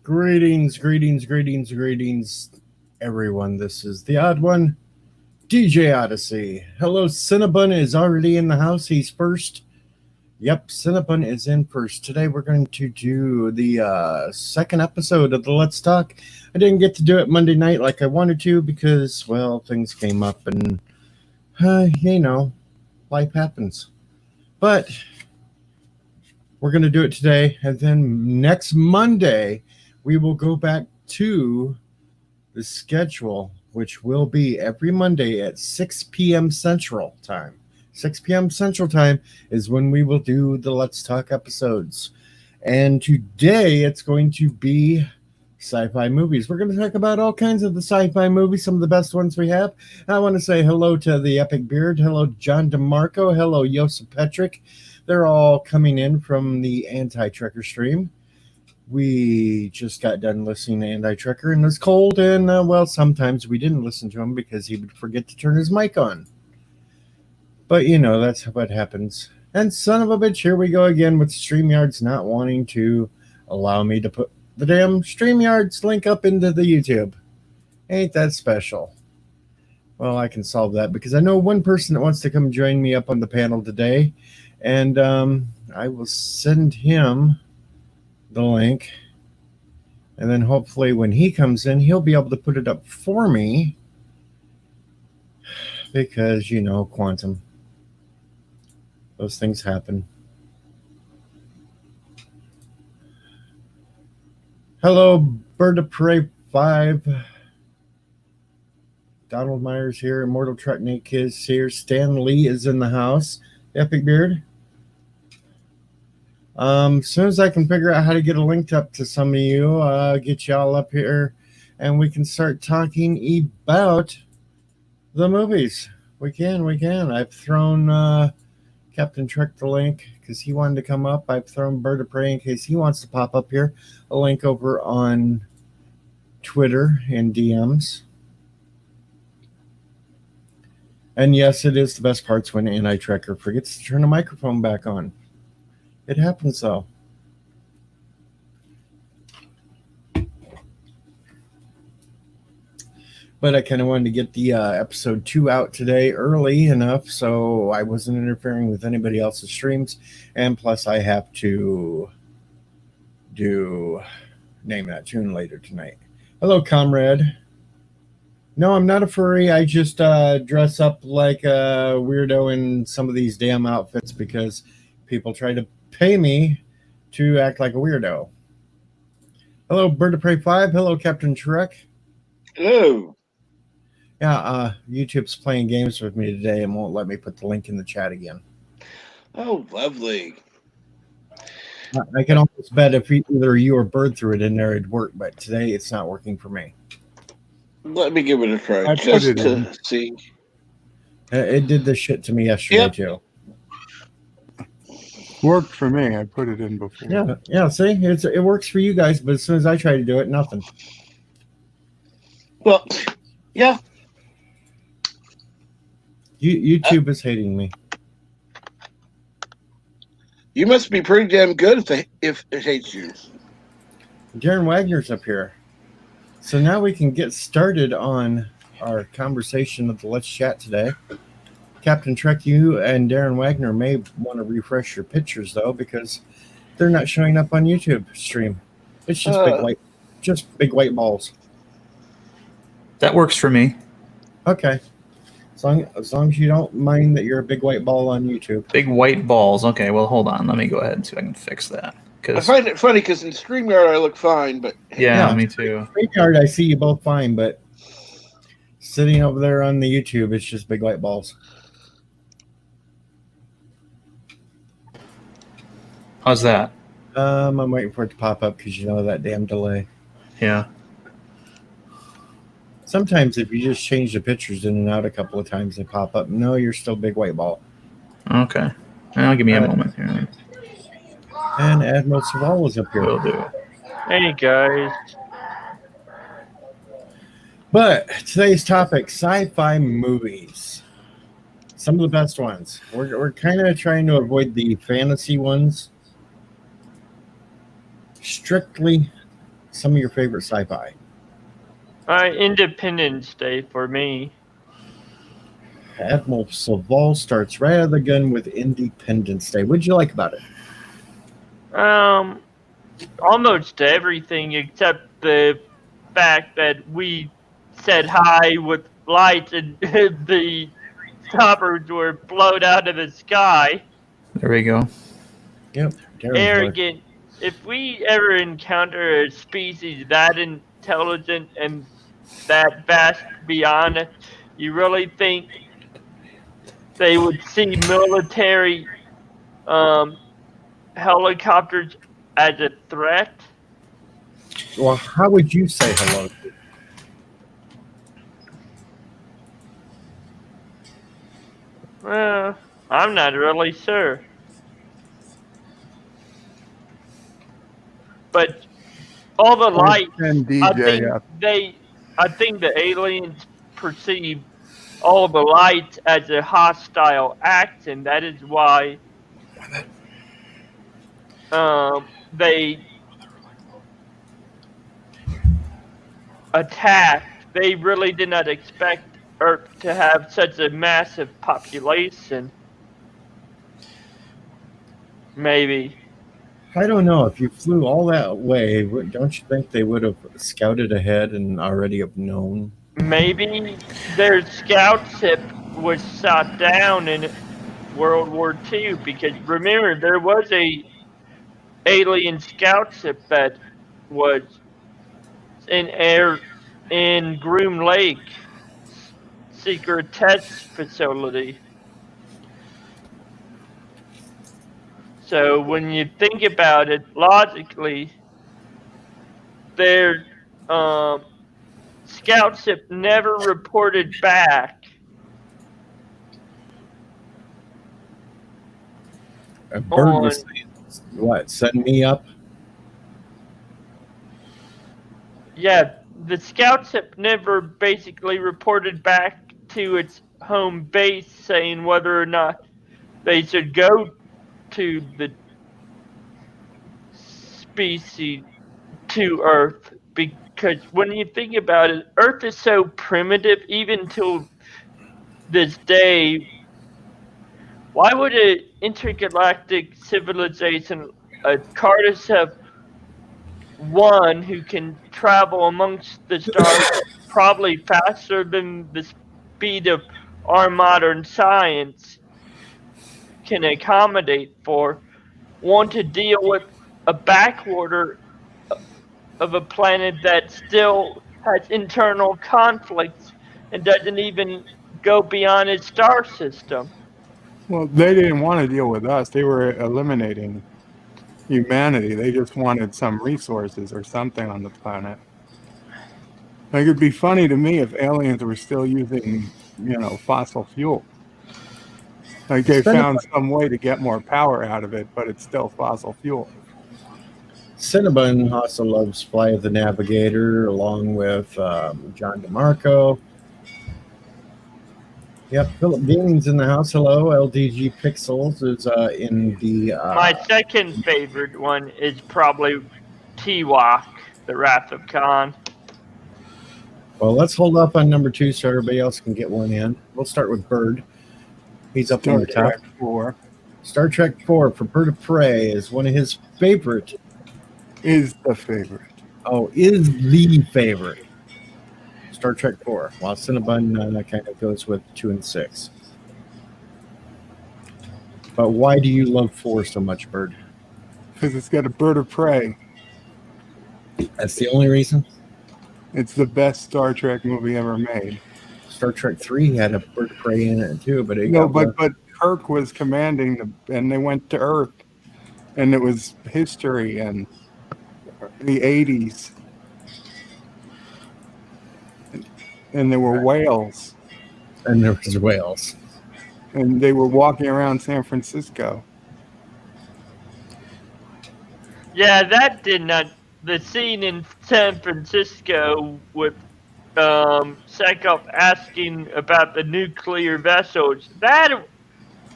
Greetings, everyone. This is the odd one, DJ Odyssey. Hello, Cinnabon is already in the house. He's first. Yep, Cinnabon is in first. Today we're going to do the second episode of the Let's Talk. I didn't get to do it Monday night like I wanted to because, well, things came up and, life happens. But we're going to do it today, and then next Monday we will go back to the schedule, which will be every Monday at 6 p.m. Central Time. 6 p.m. Central Time is when we will do the Let's Talk episodes. And today it's going to be sci-fi movies. We're going to talk about all kinds of the sci-fi movies, some of the best ones we have. I want to say hello to the Epic Beard. Hello, John DeMarco. Hello, Joseph Petrick. They're all coming in from the Anti-Trekker stream. We just got done listening to Anti-Trekker, and it was cold, and, sometimes we didn't listen to him because he would forget to turn his mic on. But, that's what happens. And son of a bitch, here we go again with StreamYard's not wanting to allow me to put the damn StreamYard's link up into the YouTube. Ain't that special? Well, I can solve that because I know one person that wants to come join me up on the panel today, and I will send him the link, and then hopefully when he comes in, he'll be able to put it up for me because, quantum. Those things happen. Hello, Bird of Prey 5. Donald Myers here. Immortal Truck Nick is here. Stan Lee is in the house. Epic Beard. As soon as I can figure out how to get a link up to some of you, get y'all up here, and we can start talking about the movies. We can. I've thrown Captain Trek the link because he wanted to come up. I've thrown Bird of Prey in case he wants to pop up here. A link over on Twitter and DMs. And yes, it is the best parts when Anti-Trekker forgets to turn the microphone back on. It happens, though. But I kind of wanted to get the episode 2 out today early enough so I wasn't interfering with anybody else's streams. And plus, I have to do Name That Tune later tonight. Hello, comrade. No, I'm not a furry. I just dress up like a weirdo in some of these damn outfits because people try to pay me to act like a weirdo. Hello, Bird of Prey 5. Hello, Captain Trek. Hello. Yeah, YouTube's playing games with me today and won't let me put the link in the chat again. Oh, lovely. I can almost bet if either you or Bird threw it in there, it'd work, but today it's not working for me. Let me give it a try just to see. It did this shit to me yesterday, too. Worked for me. I put it in before. Yeah. See, it works for you guys, but as soon as I try to do it, nothing. Well, yeah. YouTube is hating me. You must be pretty damn good if it hates you. Darren Wagner's up here. So now we can get started on our conversation of the Let's Chat today. Captain Trek, you and Darren Wagner may want to refresh your pictures though, because they're not showing up on YouTube stream. It's just big white balls. That works for me. Okay. As long as you don't mind that you're a big white ball on YouTube. Big white balls. Okay, well, hold on. Let me go ahead and see if I can fix that. I find it funny because in StreamYard I look fine, but... Yeah, me too. StreamYard, I see you both fine, but sitting over there on the YouTube, it's just big white balls. How's that? I'm waiting for it to pop up because that damn delay. Yeah. Sometimes if you just change the pictures in and out a couple of times, they pop up. No, you're still big white ball. Okay. Now give me a moment here. And Admiral Saval is up here. Will do. Hey, guys. But today's topic, sci-fi movies. Some of the best ones. We're kind of trying to avoid the fantasy ones. Strictly some of your favorite sci-fi. Independence Day for me. Admiral Saval starts right out of the gun with Independence Day. What'd you like about it? Almost everything except the fact that we said hi with lights and the choppers were blown out of the sky. There we go. Yep. Arrogant. If we ever encounter a species that intelligent and that vast beyond us, you really think they would see military helicopters as a threat? Well, how would you say hello? I'm not really sure. But all the lights, And I think DJ, I think the aliens perceive all the lights as a hostile act, and that is why they attacked. They really did not expect Earth to have such a massive population. Maybe. I don't know. If you flew all that way, don't you think they would have scouted ahead and already have known? Maybe their scout ship was shot down in World War II, because remember there was a alien scout ship that was in Groom Lake secret test facility. So when you think about it logically, their scout ship never reported back. A bird was saying, what, send me up? Yeah, the scout ship never basically reported back to its home base saying whether or not they should go to the species to Earth, because when you think about it, Earth is so primitive even till this day. Why would an intergalactic civilization, a Cardassiv one who can travel amongst the stars probably faster than the speed of our modern science can accommodate for, want to deal with a backwater of a planet that still has internal conflicts and doesn't even go beyond its star system? well, they didn't want to deal with us. They were eliminating humanity. They just wanted some resources or something on the planet. Like, it'd be funny to me if aliens were still using, fossil fuel. Like, they found some way to get more power out of it, but it's still fossil fuel. Cinnabon also loves Fly of the Navigator, along with John DeMarco. Yep, Philip Dean's in the house. Hello, LDG Pixels is in the. My second favorite one is probably Tiwok, the Wrath of Khan. Well, let's hold up on number 2 so everybody else can get one in. We'll start with Bird. He's up on the top. Star Trek 4 for Bird of Prey is one of his favorite. Is the favorite. Oh, is the favorite. Star Trek 4, while Cinnabon kind of goes with 2 and 6. But why do you love 4 so much, Bird? Because it's got a bird of prey. That's the only reason? It's the best Star Trek movie ever made. Star Trek 3 had a bird of prey in it too, but but Kirk was commanding and they went to Earth, and it was history and the 80s. And there were whales. And there was whales. And they were walking around San Francisco. Yeah, that did not. The scene in San Francisco with Chekhov asking about the nuclear vessels, that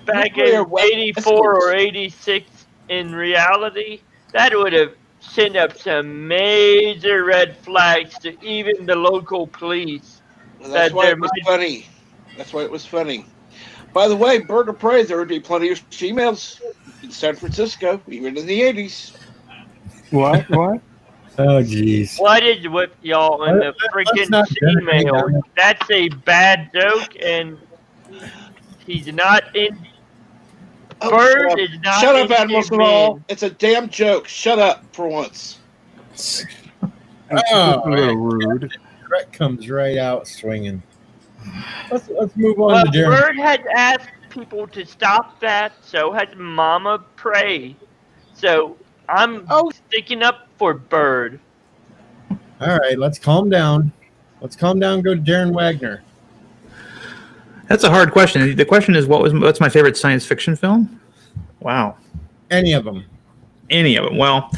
back in 84 or 86 in reality, that would have sent up some major red flags to even the local police. Well, that's That why there it was might funny. That's why it was funny. By the way, Bird of Prey, there would be plenty of females in San Francisco, even in the 80s. What? What? Oh, geez. Why did you whip y'all in the Let's freaking not generate female? that. That's a bad joke, and he's not in. Oh, Bird is not shut up, into Admiral men. Small. It's a damn joke. Shut up for once. That's Oh, just a little rude. Brett comes right out swinging. Let's move on Well, to Darren. Bird has asked people to stop that. So has Mama Prey. So I'm sticking up for Bird. All right, let's calm down. Let's calm down. Go to Darren Wagner. That's a hard question. The question is, what's my favorite science fiction film? Wow. Any of them. Any of them. Well,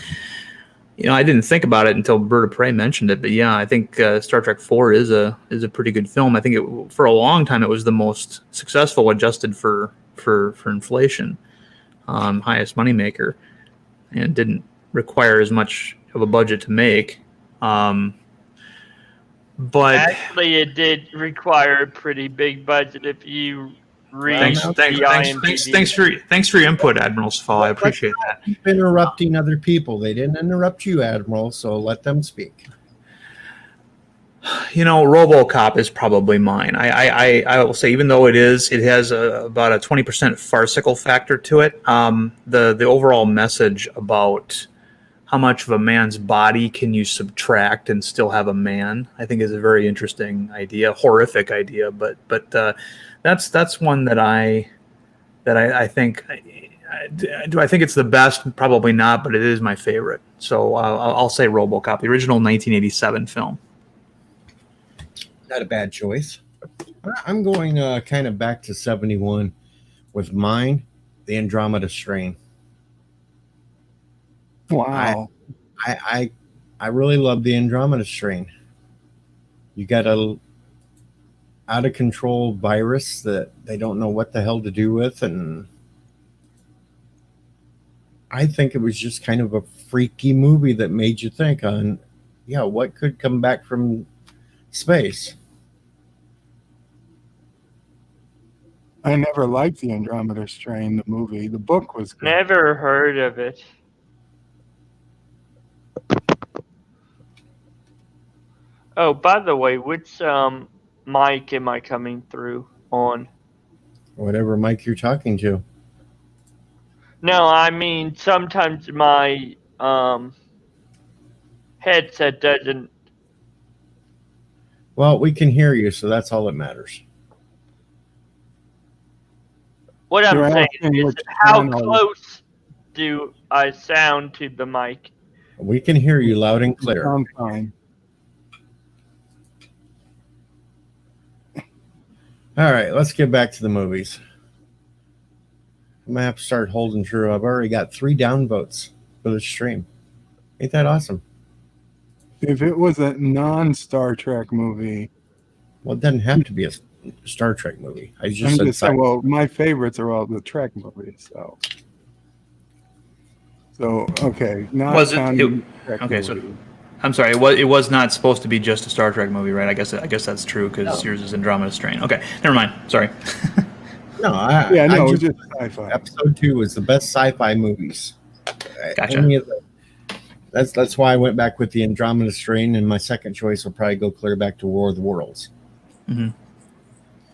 I didn't think about it until Bird of Prey mentioned it, but yeah, I think Star Trek 4 is a pretty good film. I think for a long time it was the most successful, adjusted for inflation, highest moneymaker, and didn't require as much of a budget to make. But actually, it did require a pretty big budget if you read thanks for your input, Admiral Safal. I appreciate that. Keep interrupting other people. They didn't interrupt you, Admiral, so let them speak. RoboCop is probably mine. I will say, even though it has about a 20% farcical factor to it. The overall message about how much of a man's body can you subtract and still have a man, I think, is a very interesting idea, horrific idea, but that's one that I think. Do I think it's the best? Probably not, but it is my favorite. So I'll say RoboCop, the original 1987 film. Not a bad choice. I'm going kind of back to 71 with mine, The Andromeda Strain. Wow. I really love The Andromeda Strain. You got a out of control virus that they don't know what the hell to do with, and I think it was just kind of a freaky movie that made you think on, what could come back from space. I never liked the Andromeda Strain, the movie. The book was good. Never heard of it. Oh, by the way, which mic am I coming through on? Whatever mic you're talking to. No, I mean sometimes my headset doesn't. Well, we can hear you, so that's all that matters. What I'm You're saying asking is, which how channel. close do I sound to the mic? We can hear you loud and clear. Sound fine. All right, let's get back to the movies. I'm gonna have to start holding true. I've already got 3 downvotes for the stream. Ain't that awesome? If it was a non-Star Trek movie, Well, it doesn't have to be a Star Trek movie. I just I'm said just saying, well, my favorites are all the Trek movies. So okay, not Was it- counting Trek okay, so- movies. I'm sorry, it was not supposed to be just a Star Trek movie, right? I guess that's true, because yours is Andromeda Strain. Okay, never mind. Sorry. no. Yeah, no, I it's just, just sci-fi. episode 2 was the best sci-fi movies. Gotcha. Any of that's why I went back with the Andromeda Strain, and my second choice will probably go clear back to War of the Worlds.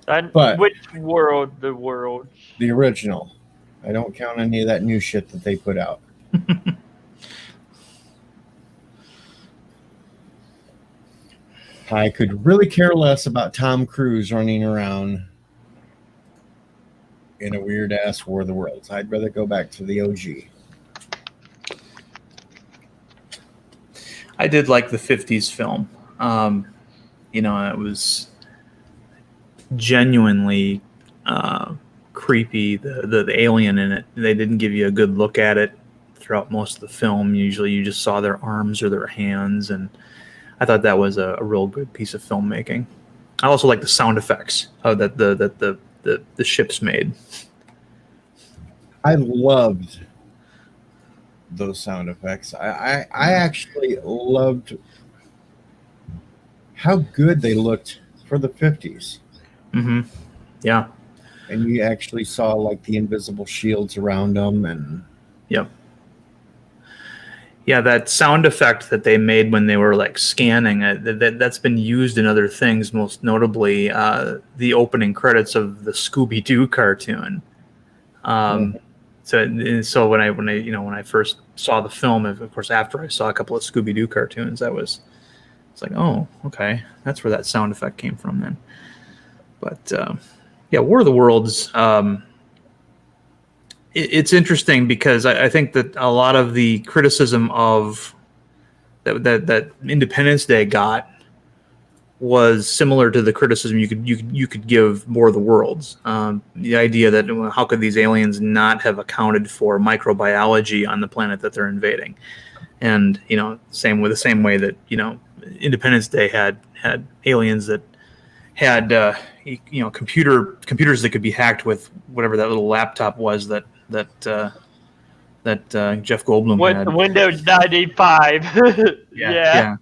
But- Which world? The world. The original. I don't count any of that new shit that they put out. I could really care less about Tom Cruise running around in a weird ass War of the Worlds. I'd rather go back to the OG. I did like the 50s film. It was genuinely creepy. The alien in it, they didn't give you a good look at it throughout most of the film. Usually you just saw their arms or their hands, and I thought that was a real good piece of filmmaking. I also like the sound effects that the ships made. I loved those sound effects. I actually loved how good they looked for the 50s. Mm-hmm. Yeah. And you actually saw like the invisible shields around them, and Yep. Yeah, that sound effect that they made when they were like scanning that's been used in other things, most notably the opening credits of the Scooby-Doo cartoon. So when I first saw the film, of course, after I saw a couple of Scooby-Doo cartoons, it's like, oh, okay, that's where that sound effect came from then. But yeah, War of the Worlds. It's interesting because I think that a lot of the criticism of that Independence Day got was similar to the criticism you could give War of the Worlds. The idea that how could these aliens not have accounted for microbiology on the planet that they're invading, and same way that Independence Day had aliens that had computers that could be hacked with whatever that little laptop was that Jeff Goldblum With had. Windows 95. Yeah.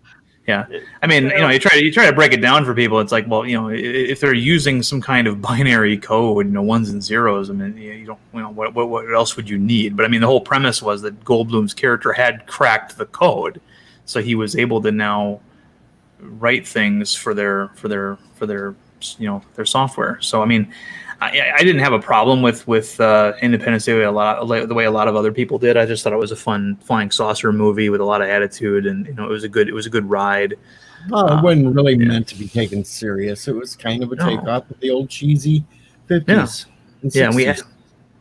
Yeah. I mean, you try to break it down for people. It's like, well, if they're using some kind of binary code, ones and zeros, I mean, you don't, what else would you need? But I mean, the whole premise was that Goldblum's character had cracked the code, so he was able to now write things for their software. So I mean, I didn't have a problem with Independence Day the way a lot of other people did. I just thought it was a fun flying saucer movie with a lot of attitude, and it was a good ride. Well, it wasn't really meant to be taken serious. It was kind of a takeoff of the old cheesy 50s. Yeah, and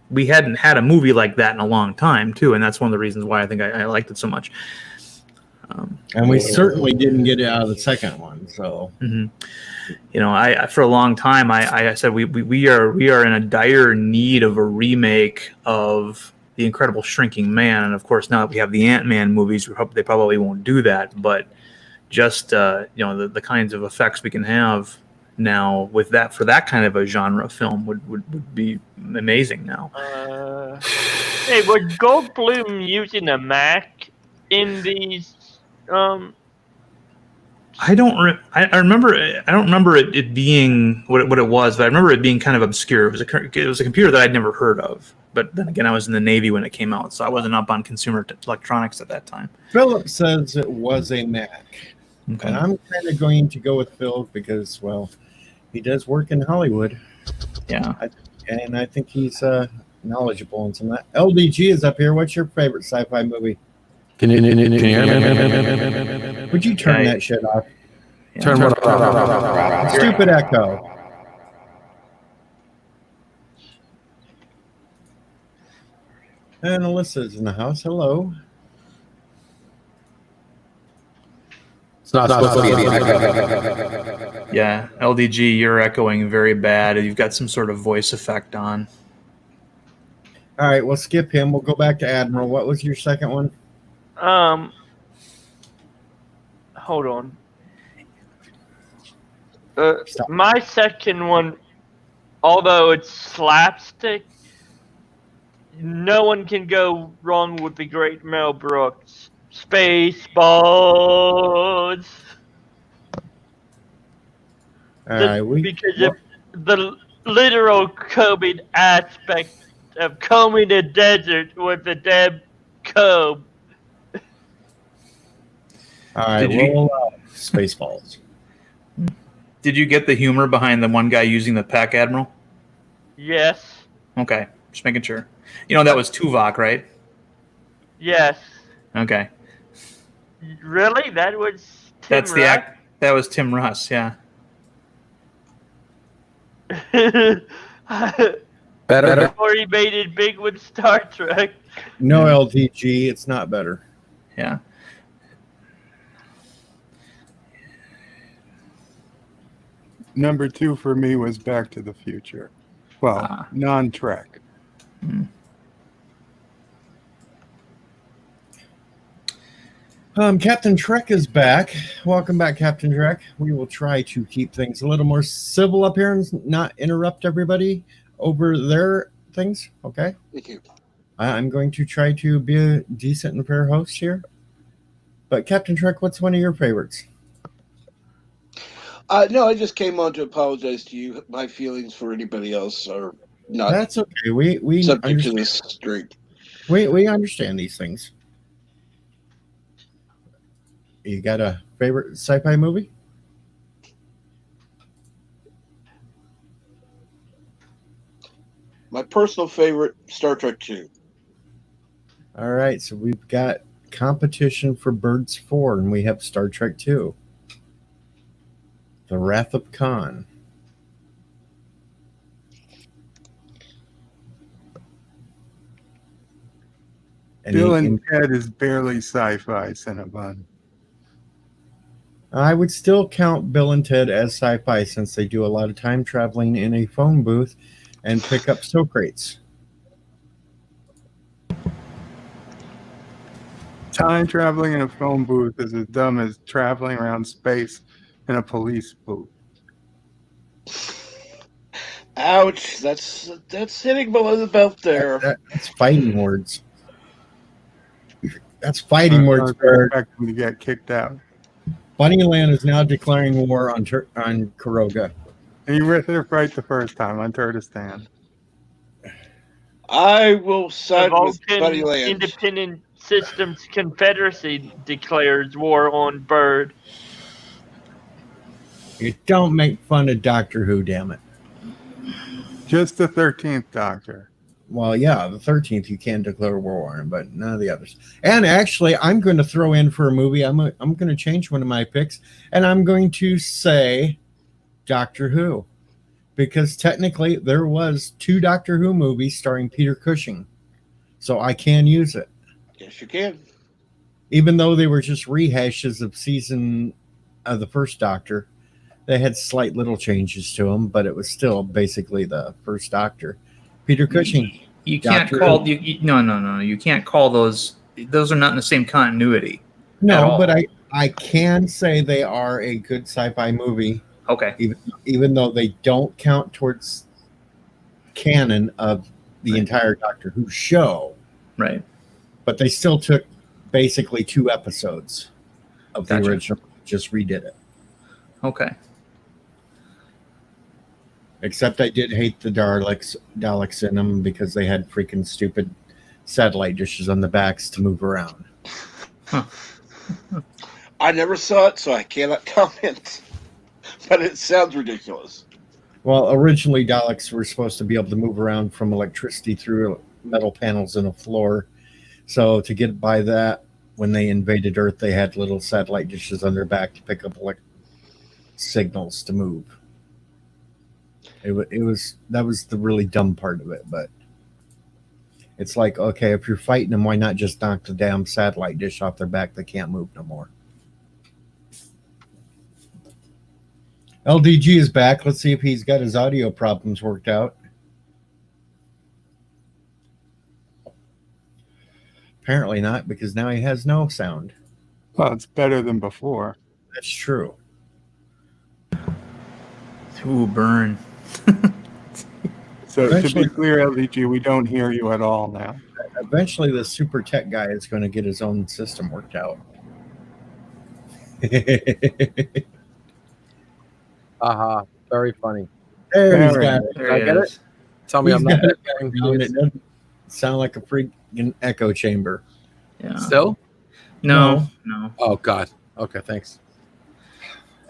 we hadn't had a movie like that in a long time too, and that's one of the reasons why I think I liked it so much. And we certainly didn't get it out of the second one. So, I for a long time I said we are in a dire need of a remake of The Incredible Shrinking Man, and of course now that we have the Ant-Man movies, they probably won't do that. But just the kinds of effects we can have now with that for that kind of a genre film would be amazing now. Hey, was Goldblum using a Mac in these? I don't remember it being what it was, but I remember it being kind of obscure. It was a computer that I'd never heard of. But then again, I was in the Navy when it came out, so I wasn't up on consumer electronics at that time. Philip says it was a Mac. Okay. And I'm kind of going to go with Phil because, well, he does work in Hollywood. Yeah. And I think he's knowledgeable in some of that. LDG is up here. What's your favorite sci-fi movie? Can you hear me? Would you turn that shit off? Yeah. Turn what off? Stupid echo. And Alyssa's in the house. Hello. It's not supposed to be an echo. Yeah, LDG, you're echoing very bad. You've got some sort of voice effect on. All right, we'll skip him. We'll go back to Admiral. What was your second one? Hold on. My second one, although it's slapstick, no one can go wrong with the great Mel Brooks. Spaceballs. Because of the literal combing aspect of combing the desert with a damn comb. All right, Spaceballs. Did you get the humor behind the one guy using the Pac Admiral? Yes. Okay, just making sure. That was Tuvok, right? Yes. Okay. Really? That was Tim Russ? That was Tim Russ, yeah. Better. Before he made it big with Star Trek. No LDG, it's not better. Yeah. Number 2 for me was Back to the Future. Well, non-Trek. Captain Trek is back. Welcome back, Captain Trek. We will try to keep things a little more civil up here and not interrupt everybody over their things. Okay? Thank you. I'm going to try to be a decent and fair host here. But Captain Trek, what's one of your favorites? No, I just came on to apologize to you. My feelings for anybody else are not That's okay. We subject to understand. this stream. We understand these things. You got a favorite sci-fi movie? My personal favorite, Star Trek 2. All right, so we've got competition for Birds 4, and we have Star Trek 2. The Wrath of Khan. Bill and Ted is barely sci-fi, Cinnabon. I would still count Bill and Ted as sci-fi since they do a lot of time traveling in a phone booth and pick up Socrates. Time traveling in a phone booth is as dumb as traveling around space in a police booth. Ouch! That's hitting below the belt there. That's fighting words. That's fighting words. Expect them to get kicked out. Bunnyland is now declaring war on Kuroga. And you were right the first time on Turkestan. I will side with Vulcan Bunnyland. Independent Systems Confederacy declares war on Bird. You don't make fun of Doctor Who, damn it. Just the 13th Doctor. Well, yeah, the 13th you can declare war on, but none of the others. And actually, I'm going to throw in for a movie. I'm going to change one of my picks, and I'm going to say Doctor Who, because technically there was 2 Doctor Who movies starring Peter Cushing, so I can use it. Yes, you can. Even though they were just rehashes of season of the first Doctor, they had slight little changes to them, but it was still basically the first Doctor. Peter Cushing. You can't call no. You can't call those. Those are not in the same continuity. No, but I can say they are a good sci-fi movie. Okay. Even though they don't count towards canon of the entire Doctor Who show. Right. But they still took basically 2 episodes of the original, just redid it. Okay. Except I did hate the Daleks in them because they had freaking stupid satellite dishes on the backs to move around. Huh. I never saw it, so I cannot comment. But it sounds ridiculous. Well, originally Daleks were supposed to be able to move around from electricity through metal panels in a floor. So to get by that, when they invaded Earth, they had little satellite dishes on their back to pick up signals to move. That was the really dumb part of it, but it's like, okay, if you're fighting them, why not just knock the damn satellite dish off their back? They can't move no more. LDG is back. Let's see if he's got his audio problems worked out. Apparently not, because now he has no sound. Well, it's better than before. That's true. Ooh, burn. So to be clear, LDG, we don't hear you at all now. Eventually, the super tech guy is going to get his own system worked out. Very funny. There he's got it. Did I get it? Tell me He's I'm not got it. getting It doesn't sound like a freaking echo chamber. Yeah. Still? No. Oh God. Okay, thanks.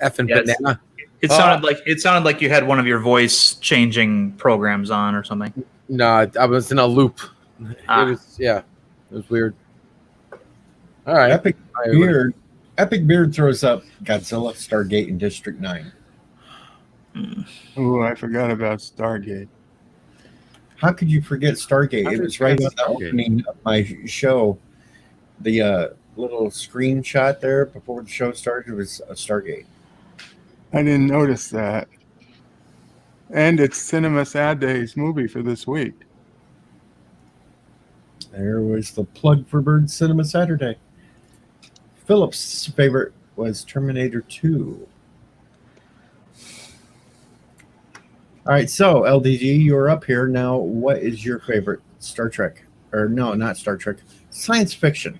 Effing Yeah, banana. It sounded like you had one of your voice changing programs on or something. No, I was in a loop. It was weird. All right. Epic Beard throws up Godzilla, Stargate, and District 9. Ooh, I forgot about Stargate. How could you forget Stargate? It was right on the opening of my show. The little screenshot there before the show started was a Stargate. I didn't notice that. And it's Cinema Saturday's movie for this week. There was the plug for Bird Cinema Saturday. Philip's favorite was Terminator 2. All right, so LDG, you're up here now. What is your favorite Star Trek or no, not Star Trek, science fiction.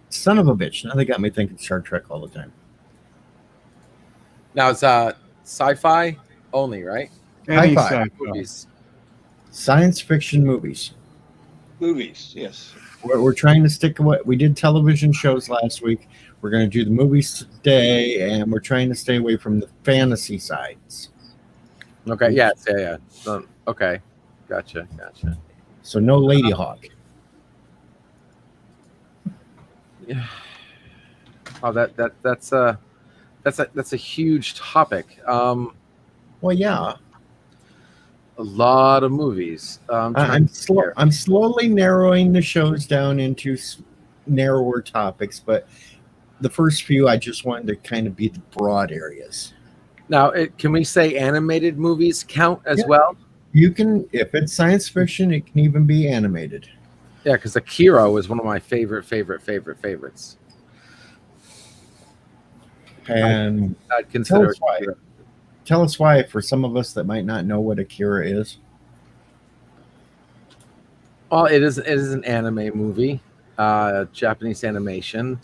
Son of a bitch. Now they got me thinking Star Trek all the time. Now it's sci-fi only, right? Any Sci-fi. sci-fi. Movies. Science fiction movies. Movies, yes. We're trying to stick to what we did television shows last week. We're going to do the movies today, and we're trying to stay away from the fantasy sides. Okay. Yeah. Okay. Gotcha. So no Lady Hawk. Yeah. Oh, that's a huge topic. Well, yeah. A lot of movies. I'm slowly narrowing the shows down into narrower topics, but the first few I just wanted to kind of be the broad areas. Now, can we say animated movies count as well? You can, if it's science fiction, it can even be animated. Yeah, because Akira was one of my favorites. And I'd consider us why. Akira. Tell us why, for some of us that might not know what Akira is. Well, it is an anime movie, Japanese animation.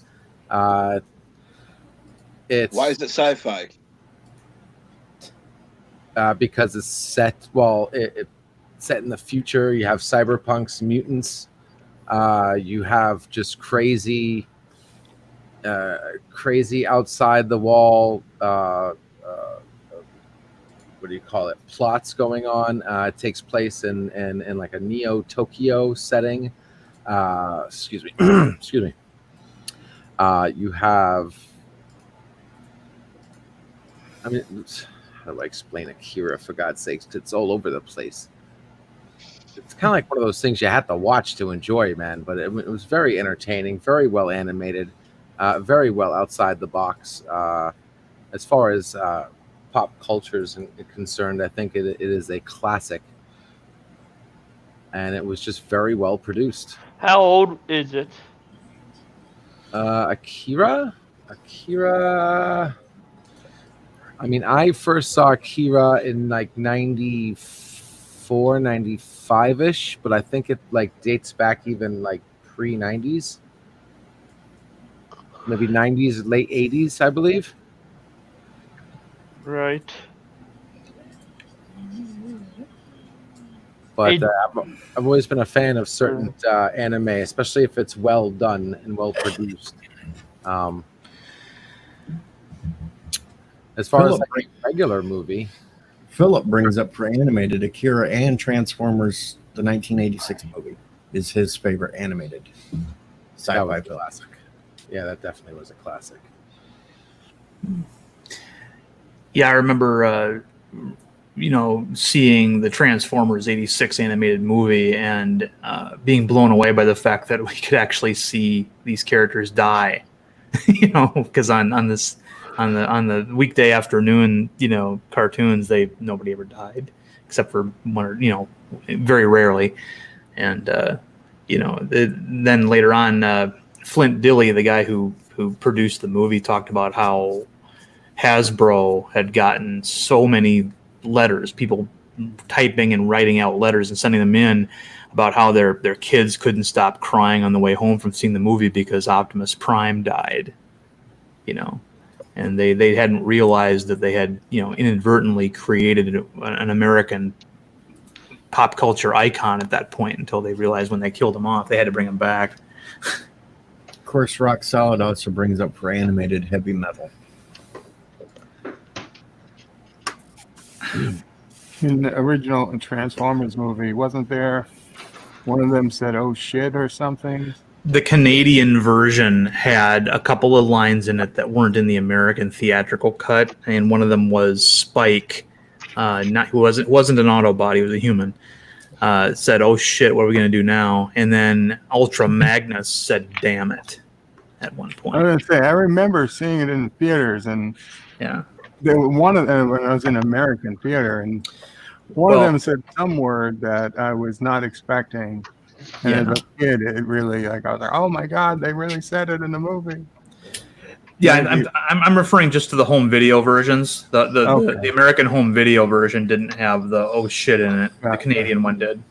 It's Why is it sci-fi? Because it's set. Well, it's set in the future. You have cyberpunks, mutants. You have just crazy outside the wall. What do you call it? Plots going on. It takes place in like a Neo Tokyo setting. Excuse me. Excuse me. You have. I mean, how do I explain Akira? For God's sakes, it's all over the place. It's kind of like one of those things you have to watch to enjoy, man. But it was very entertaining, very well animated, very well outside the box. As far as pop culture is concerned, I think it is a classic, and it was just very well produced. How old is it? Akira. I mean, I first saw Akira in like 94, 95-ish, but I think it like dates back even like pre-90s. Maybe 90s, late 80s, I believe. Right. But I've always been a fan of certain anime, especially if it's well done and well produced. As far as like a regular movie, Philip brings up for animated Akira and Transformers, the 1986 movie, is his favorite animated sci-fi film. Classic. Yeah, that definitely was a classic. Yeah, I remember, seeing the Transformers '86 animated movie and being blown away by the fact that we could actually see these characters die. Because on the weekday afternoon, cartoons, nobody ever died except for one or very rarely, and then later on, Flint Dille, the guy who produced the movie, talked about how Hasbro had gotten so many letters, people typing and writing out letters and sending them in about how their kids couldn't stop crying on the way home from seeing the movie because Optimus Prime died, and they hadn't realized that they had inadvertently created an American pop culture icon at that point until they realized when they killed him off they had to bring him back. Of course, Rock Solid also brings up for animated heavy metal. In the original Transformers movie, wasn't there one of them said, "Oh shit" or something? The Canadian version had a couple of lines in it that weren't in the American theatrical cut, and one of them was Spike, who wasn't an Autobot, he was a human, said, "Oh shit, what are we gonna do now?" And then Ultra Magnus said, "Damn it," at one point. I was gonna say, I remember seeing it in theaters, and Yeah. there were one of them when I was in American theater, and one of them said some word that I was not expecting. And as a kid, it really I was like, "Oh my god, they really said it in the movie." Yeah, I'm referring just to the home video versions. The American home video version didn't have the "oh shit" in it. The Canadian one did.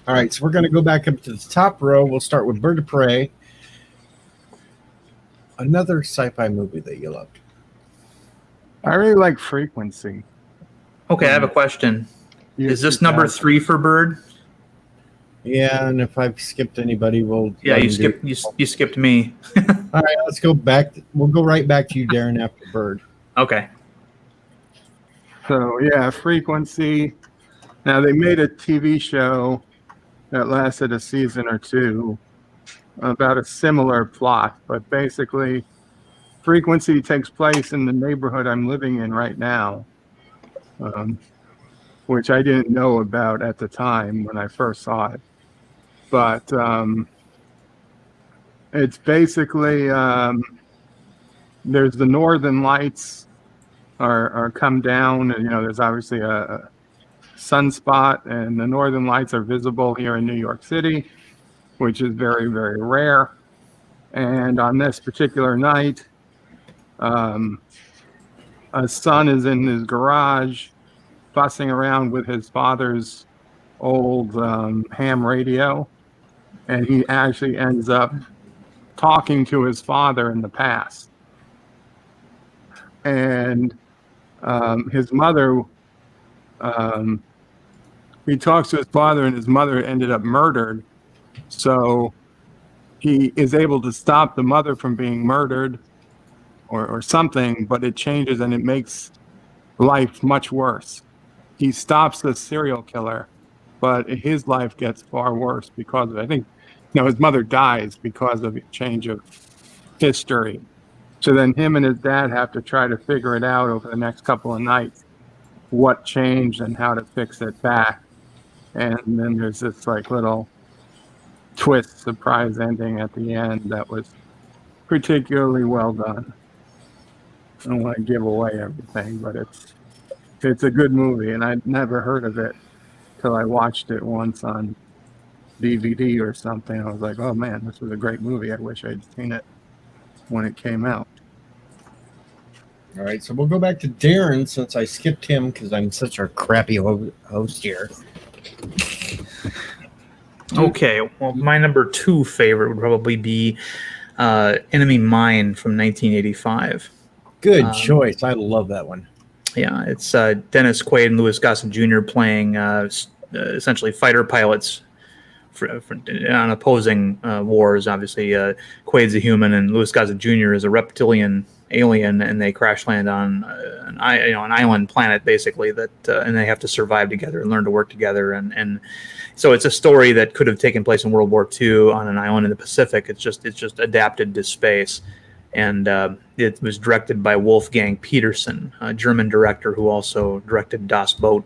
All right, so we're going to go back up to the top row. We'll start with Bird of Prey. Another sci-fi movie that you loved. I really like Frequency. Okay, I have a question. Is this You- number 3 for Bird? Yeah, and if I've skipped anybody, we'll Yeah, let you them skipped. You skipped me. All right, let's go back. We'll go right back to you, Darren, after Bird. Okay. So yeah, Frequency. Now they made a TV show that lasted a season or two about a similar plot, but basically Frequency takes place in the neighborhood I'm living in right now, which I didn't know about at the time when I first saw it. But it's basically there's the Northern Lights are come down, and there's obviously a sunspot, and the Northern Lights are visible here in New York City, which is very, very rare. And on this particular night, a son is in his garage fussing around with his father's old ham radio, and he actually ends up talking to his father in the past. And his mother, he talks to his father, and his mother ended up murdered. So he is able to stop the mother from being murdered or something, but it changes and it makes life much worse. He stops the serial killer, but his life gets far worse because of it. I think, his mother dies because of a change of history. So then him and his dad have to try to figure it out over the next couple of nights, what changed and how to fix it back. And then there's this little twist surprise ending at the end that was particularly well done. I don't want to give away everything, but it's a good movie, and I'd never heard of it till I watched it once on DVD or something. I was like, oh man, this was a great movie. I wish I'd seen it when it came out. All right, so we'll go back to Darren since I skipped him because I'm such a crappy host here. Okay. Well, my number 2 favorite would probably be Enemy Mine from 1985. Good choice. I love that one. Yeah, it's Dennis Quaid and Louis Gossett Jr. playing essentially fighter pilots on opposing wars. Obviously, Quaid's a human, and Louis Gossett Jr. is a reptilian alien, and they crash land on an island planet basically that, and they have to survive together and learn to work together. And so it's a story that could have taken place in World War II on an island in the Pacific. It's just adapted to space. And it was directed by Wolfgang Petersen, a German director who also directed Das Boot.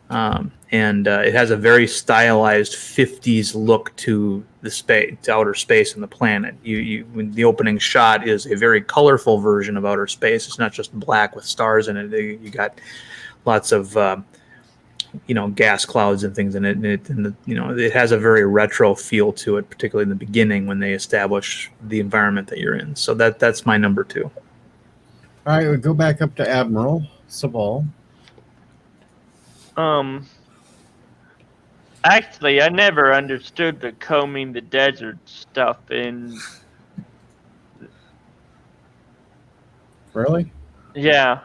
And it has a very stylized 50s look to to outer space and the planet. The opening shot is a very colorful version of outer space. It's not just black with stars in it. You got lots of gas clouds and things in it. And it has a very retro feel to it, particularly in the beginning when they establish the environment that you're in. So that's my number 2. All right, we'll go back up to Admiral Sabal. Actually, I never understood the combing the desert stuff in. Really? Yeah.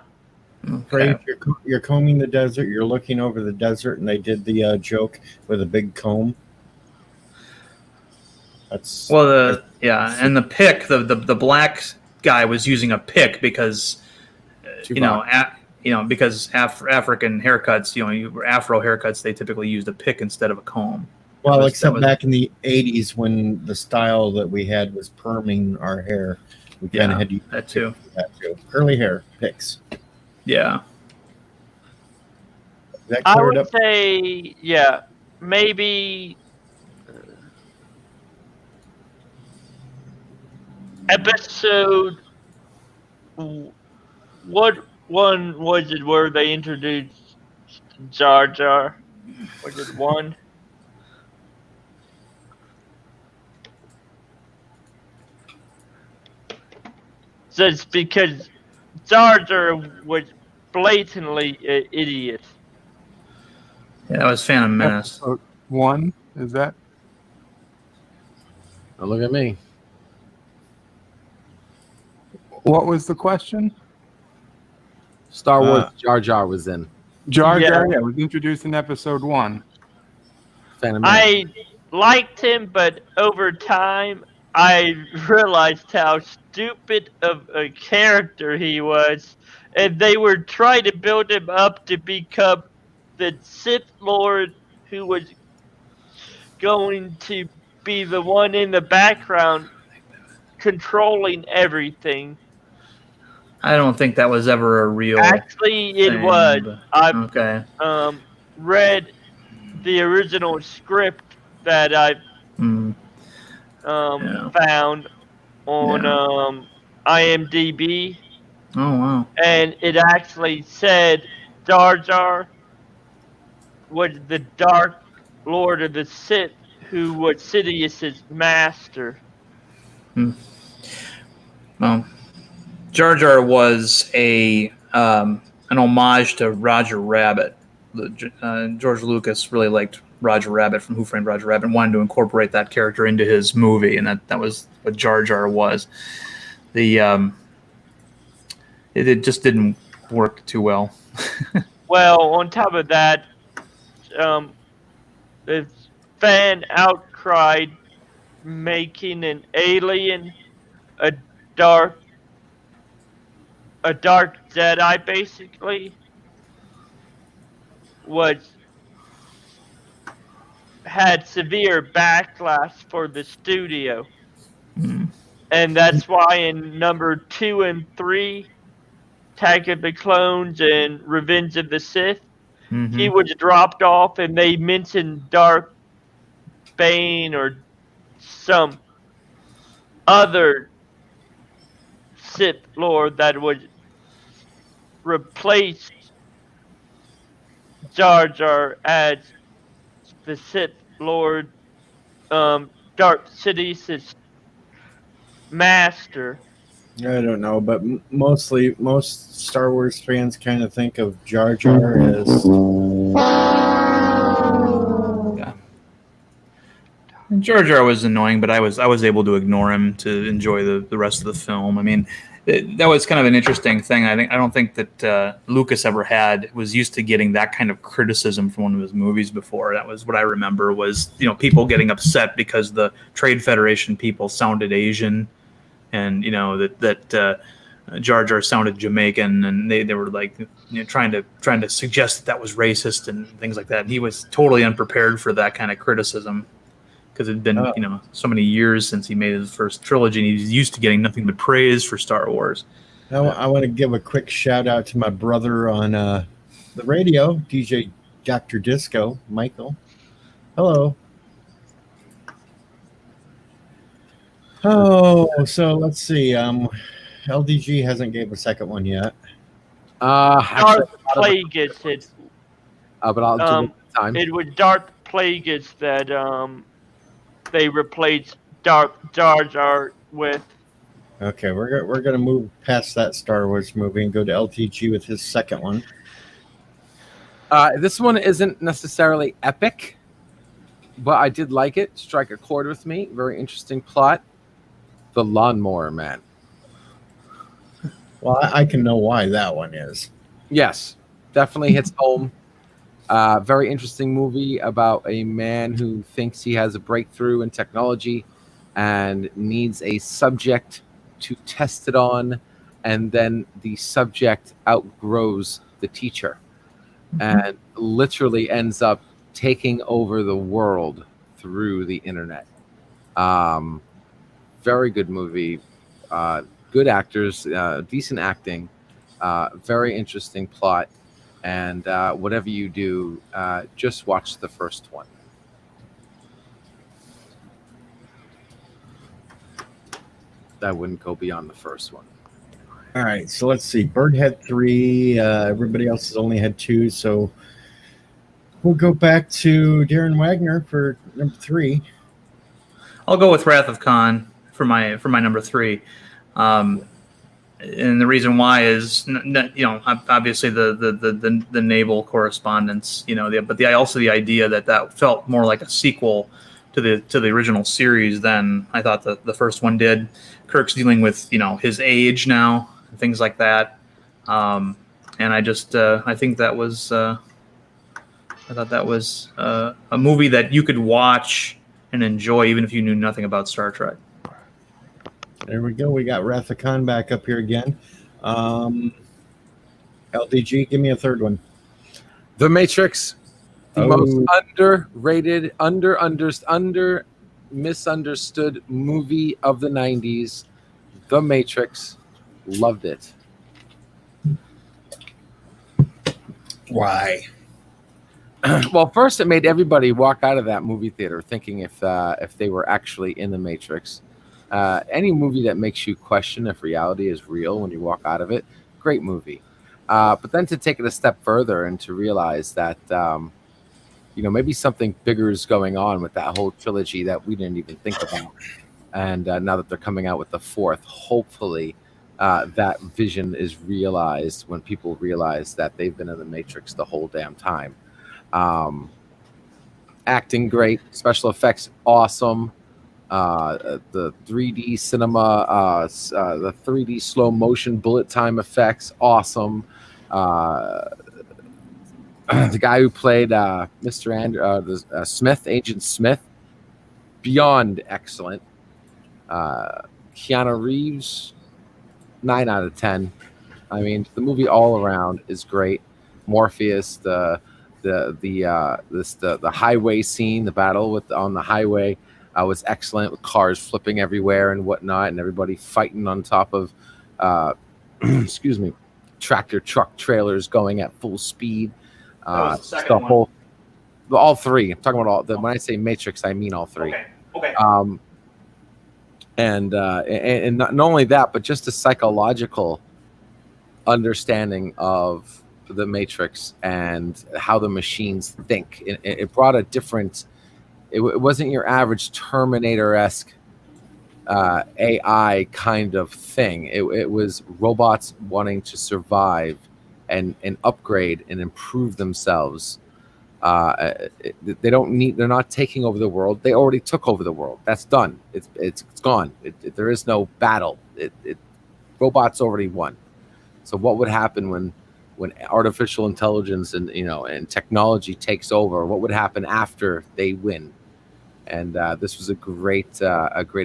Great. You're combing the desert. You're looking over the desert, and they did the joke with a big comb. That's and the pick, the black guy was using a pick because because African haircuts, Afro haircuts, they typically used a pick instead of a comb. Well, except back in the 80s when the style that we had was perming our hair. We kind of had to use that too. Curly hair picks. Yeah. I would say, maybe episode. What one was it where they introduced Jar Jar? Was it 1? So it's because Jar Jar was blatantly an idiot. Yeah, that was Phantom Menace. Episode 1. Is that? Oh, look at me. What was the question? Star Wars Jar Jar was in Jar Yeah. Jar, yeah, was introduced in episode 1. Phantom Menace. I liked him, but over time, I realized how stupid of a character he was, and they were trying to build him up to become the Sith Lord who was going to be the one in the background controlling everything. I don't think that was ever a real Actually, it thing, was. but- I've okay. read the original script that I Mm, Yeah. found on Yeah. IMDb, Oh wow. and it actually said Jar Jar was the Dark Lord of the Sith, who was Sidious's master. Well, Jar Jar was an homage to Roger Rabbit. George Lucas really liked Roger Rabbit from Who Framed Roger Rabbit and wanted to incorporate that character into his movie, and that was what Jar Jar was. It just didn't work too well. Well, on top of that, the fan outcried making an alien a dark Jedi basically had severe backlash for the studio. Mm. And that's why in number 2 and 3, Attack of the Clones and Revenge of the Sith, Mhm. he was dropped off, and they mentioned Dark Bane or some other Sith Lord that would replace Jar Jar as the Sith Lord, Darth Sidious's master. I don't know, but most Star Wars fans kind of think of Jar Jar as Jar Jar was annoying, but I was able to ignore him to enjoy the rest of the film. I mean, that was kind of an interesting thing. I don't think that Lucas ever was used to getting that kind of criticism from one of his movies before. That was what I remember was people getting upset because the Trade Federation people sounded Asian, and that Jar Jar sounded Jamaican, and they were like trying to suggest that was racist and things like that. And he was totally unprepared for that kind of criticism, because it had been so many years since he made his first trilogy, and he's used to getting nothing but praise for Star Wars. I want to give a quick shout out to my brother on the radio, DJ Dr. Disco, Michael. Hello. Oh, so let's see. LDG hasn't gave a second one yet. Actually, Darth Plagueis. but I'll do it time. It was Darth Plagueis that they replaced Jar Jar with. Okay, we're gonna move past that Star Wars movie and go to LTG with his second one. This one isn't necessarily epic, but I did like it. Strike a chord with me. Very interesting plot. The Lawnmower Man. Well, I can know why that one is. Yes, definitely hits home. Very interesting movie about a man who thinks he has a breakthrough in technology and needs a subject to test it on, and then the subject outgrows the teacher and literally ends up taking over the world through the internet. Very good movie. Good actors, decent acting, very interesting plot. And whatever you do, just watch the first one. That wouldn't go beyond the first one. All right, so let's see. Bird had 3. Everybody else has only had 2. So we'll go back to Darren Wagner for number 3. I'll go with Wrath of Khan for my number 3. and the reason why is, obviously the naval correspondence, but also the idea that felt more like a sequel to the original series than I thought the first one did. Kirk's dealing with his age now and things like that, and I think that was I thought that was a movie that you could watch and enjoy even if you knew nothing about Star Trek. There we go. We got Wrath of Khan back up here again. LDG, give me a third one. The Matrix, the most underrated, misunderstood movie of the 90s. The Matrix. Loved it. Why? Well, first it made everybody walk out of that movie theater thinking if they were actually in the Matrix. Any movie that makes you question if reality is real when you walk out of it, great movie. But then to take it a step further and to realize that, maybe something bigger is going on with that whole trilogy that we didn't even think about. And now that they're coming out with the fourth, hopefully that vision is realized when people realize that they've been in the Matrix the whole damn time. Acting great, special effects awesome. The 3D cinema, the 3D slow motion bullet time effects, awesome. The guy who played Mr. Smith, Agent Smith, beyond excellent. Keanu Reeves, 9 out of 10. I mean, the movie all around is great. Morpheus, the highway scene, the battle on the highway. Was excellent with cars flipping everywhere and whatnot, and everybody fighting on top of, tractor truck trailers going at full speed. That was the second one. All three. I'm talking about all. When I say Matrix, I mean all three. Okay. And not only that, but just a psychological understanding of the Matrix and how the machines think. It brought a different. It wasn't your average Terminator-esque AI kind of thing. It was robots wanting to survive and upgrade and improve themselves. They're not taking over the world. They already took over the world. That's done. It's gone. There is no battle. Robots already won. So what would happen when artificial intelligence and technology takes over? What would happen after they win? And this was a great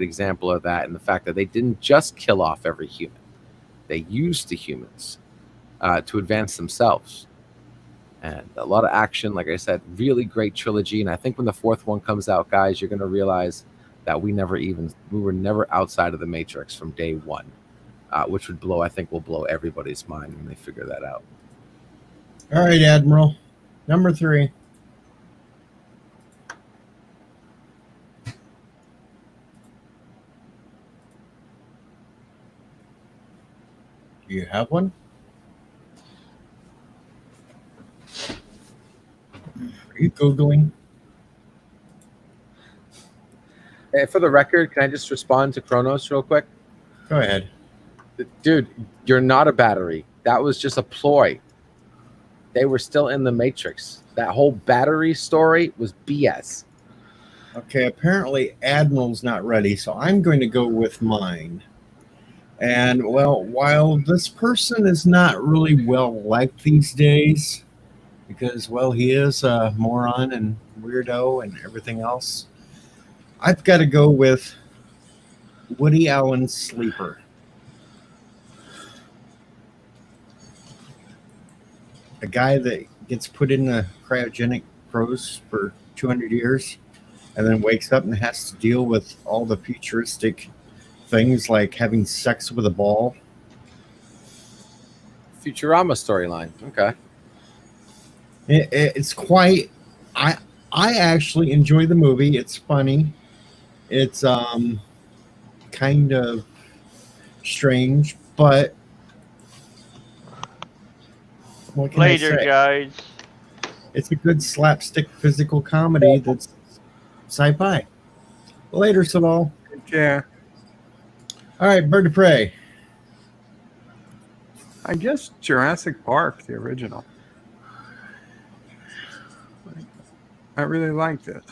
example of that, and the fact that they didn't just kill off every human; they used the humans to advance themselves. And a lot of action, like I said, really great trilogy. And I think when the fourth one comes out, guys, you're going to realize that we were never outside of the Matrix from day one, which will blow everybody's mind when they figure that out. All right, Admiral, number 3. Do you have one? Are you Googling? Hey, for the record, can I just respond to Kronos real quick? Go ahead. Dude, you're not a battery. That was just a ploy. They were still in the Matrix. That whole battery story was BS. Okay, apparently Admiral's not ready, so I'm going to go with mine. And, well, while this person is not really well liked these days, because, well, he is a moron and weirdo and everything else, I've got to go with Woody Allen's Sleeper. A guy that gets put in the cryogenic froze for 200 years and then wakes up and has to deal with all the futuristic things like having sex with a ball. Futurama storyline. Okay. It's quite. I actually enjoy the movie. It's funny. It's kind of strange, but what can I say? Guys. It's a good slapstick physical comedy that's sci-fi. Later, Saval. Yeah. All right, Bird of Prey. I guess Jurassic Park, the original. I really liked it.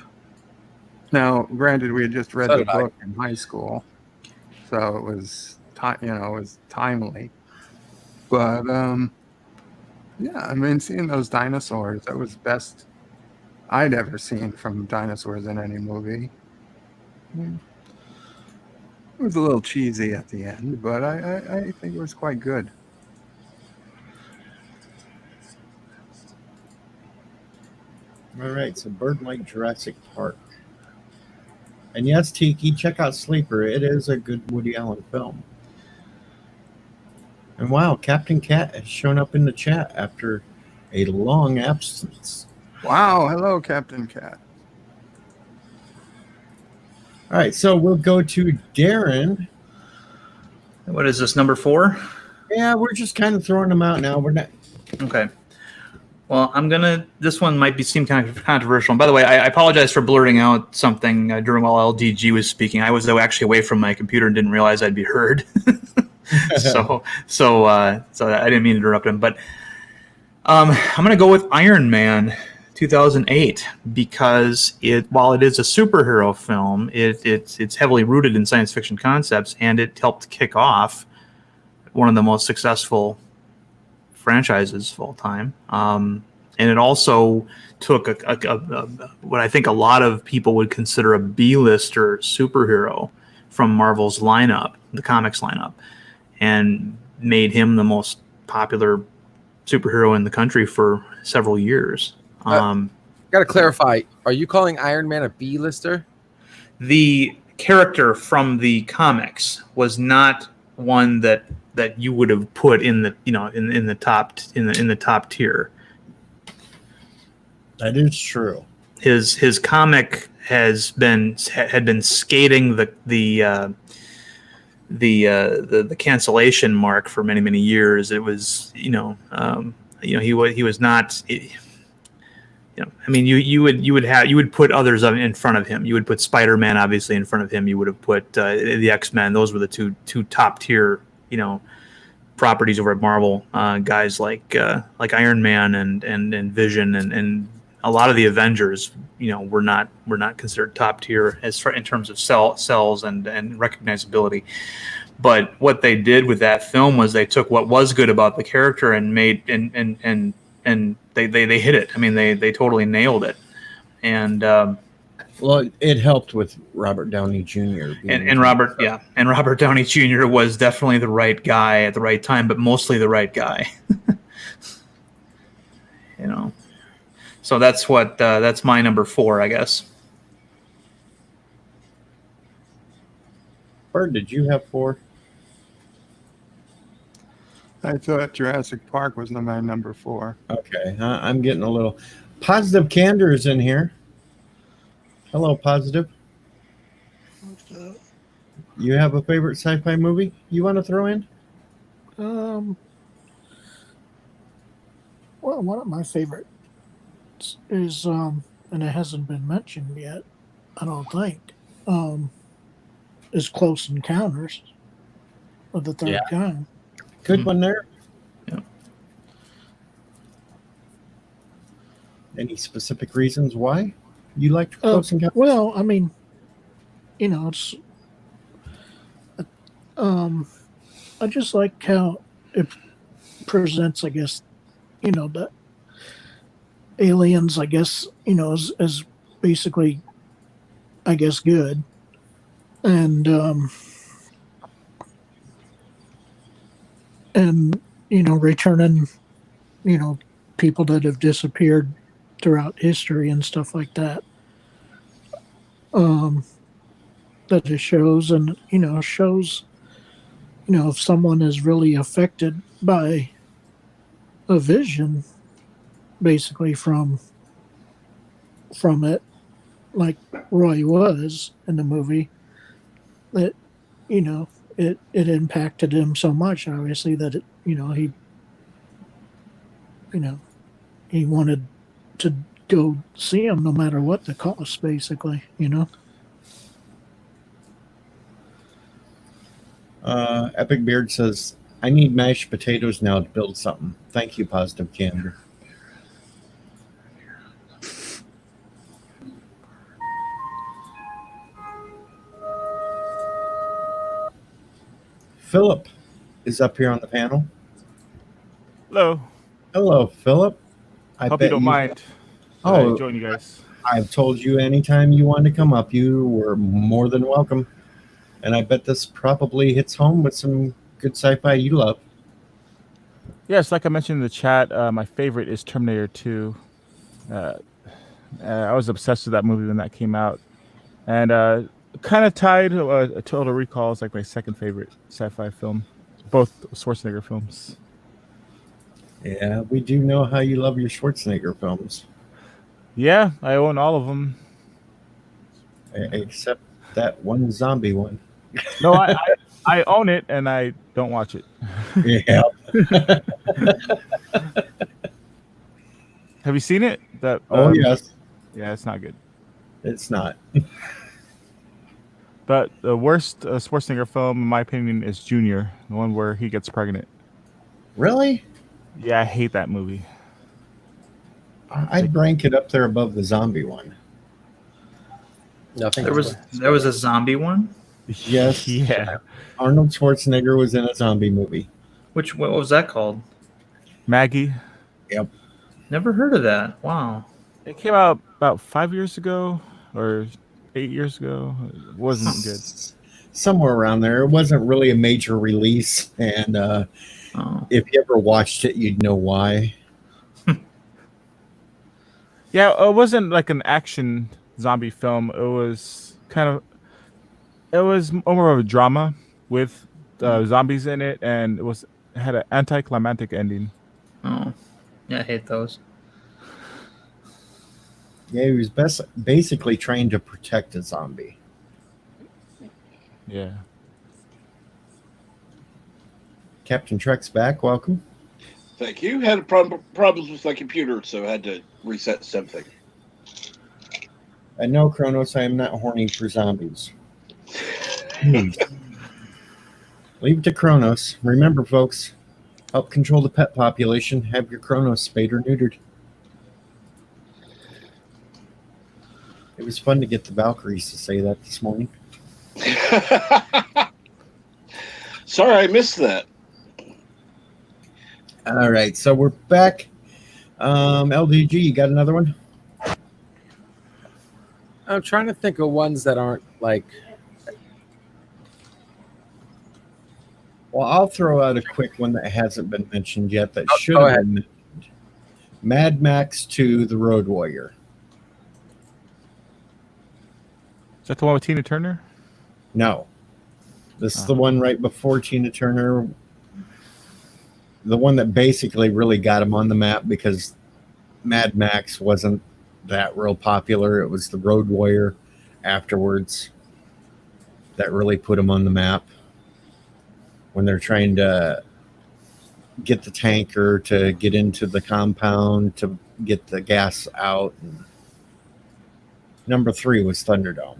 Now, granted, we had just read So the did I. book in high school, so it was it was timely. But yeah, I mean, seeing those dinosaurs, that was the best I'd ever seen from dinosaurs in any movie. It was a little cheesy at the end, but I think it was quite good. All right, so Bird like Jurassic Park. And yes, Tiki, check out Sleeper. It is a good Woody Allen film. And wow, Captain Cat has shown up in the chat after a long absence. Wow, hello, Captain Cat. All right, so we'll go to Darren. What is this, number 4? Yeah, we're just kind of throwing them out now. We're not. Okay. Well, this one might seem kind of controversial. And by the way, I apologize for blurting out something during while LDG was speaking. I was actually away from my computer and didn't realize I'd be heard. so I didn't mean to interrupt him. But I'm going to go with Iron Man 2008 because while it is a superhero film, it's heavily rooted in science fiction concepts, and it helped kick off one of the most successful franchises of all time. And it also took what I think a lot of people would consider a B-lister superhero from Marvel's lineup, the comics lineup, and made him the most popular superhero in the country for several years. Got to clarify, are you calling Iron Man a B-lister? The character from the comics was not one that you would have put in the in the top tier. That is true. His comic had been skating the cancellation mark for many years. It was he was not. I mean, you would put others in front of him. You would put Spider-Man obviously in front of him. You would have put the X-Men. Those were the two top tier properties over at Marvel. Guys like Iron Man and Vision and a lot of the Avengers. Were not considered top tier in terms of sells and recognizability. But what they did with that film was they took what was good about the character and made and they hit it. I mean, they totally nailed it. And well, it helped with Robert Downey Jr. And Robert Downey Jr. was definitely the right guy at the right time, but mostly the right guy. So that's my number 4, I guess. Bird, did you have 4? I thought Jurassic Park was my number 4. Okay, I'm getting a little. Positive Candor is in here. Hello, Positive. What's up? You have a favorite sci-fi movie you want to throw in? Well, one of my favorites is, and it hasn't been mentioned yet, I don't think, is Close Encounters of the Third Kind. Good one there. Yeah. Any specific reasons why you liked Close Encounters? Well, I mean, it's I just like how it presents, I guess, the aliens, I guess, as basically, I guess, good. And returning, people that have disappeared throughout history and stuff like that. That it shows, and shows, if someone is really affected by a vision, basically from it, like Roy was in the movie, that it impacted him so much, obviously, that he wanted to go see him no matter what the cost, basically. Epic Beard says I need mashed potatoes now to build something. Thank you, Positive Candor. Philip is up here on the panel. Hello. Hello, Philip. I Hope you bet don't mind that I Oh, join you guys. I've told you anytime you want to come up, you were more than welcome. And I bet this probably hits home with some good sci-fi you love. Yes, like I mentioned in the chat, my favorite is Terminator 2. I was obsessed with that movie when that came out. And kind of tied Total Recall is like my second favorite sci-fi film. Both Schwarzenegger films. Yeah, we do know how you love your Schwarzenegger films, Yeah, I own all of them. except that one zombie one. No, I own it and I don't watch it. Yeah. Have you seen it? That Oh, yes. Yeah, it's not good. It's not. But the worst Schwarzenegger film, in my opinion, is Junior, the one where he gets pregnant. Really? Yeah, I hate that movie. I'd rank it up there above the zombie one. Nothing. There was a zombie one. Yes. Yeah. Arnold Schwarzenegger was in a zombie movie. What was that called? Maggie. Yep. Never heard of that. Wow. It came out about 5 years ago or 8 years ago. It wasn't good. Somewhere around there. It wasn't really a major release, and if you ever watched it, you'd know why. Yeah, it wasn't like an action zombie film. It was more of a drama with zombies in it, and it had an anticlimactic ending. Oh, yeah, I hate those. Yeah, he was basically trying to protect a zombie. Yeah. Captain Trek's back. Welcome. Thank you. Had problems with my computer, so I had to reset something. And no, Kronos, I am not horny for zombies. Please. Leave it to Kronos. Remember, folks, help control the pet population. Have your Kronos spayed or neutered. It was fun to get the Valkyries to say that this morning. Sorry, I missed that. All right, so we're back. LDG, you got another one? I'm trying to think of ones that aren't like. Well, I'll throw out a quick one that hasn't been mentioned yet that should go have ahead. been mentioned. Mad Max 2, The Road Warrior. Is that the one with Tina Turner? No. This is the one right before Tina Turner. The one that basically really got him on the map because Mad Max wasn't that real popular. It was The Road Warrior afterwards that really put him on the map when they're trying to get the tanker to get into the compound to get the gas out. And number 3 was Thunderdome.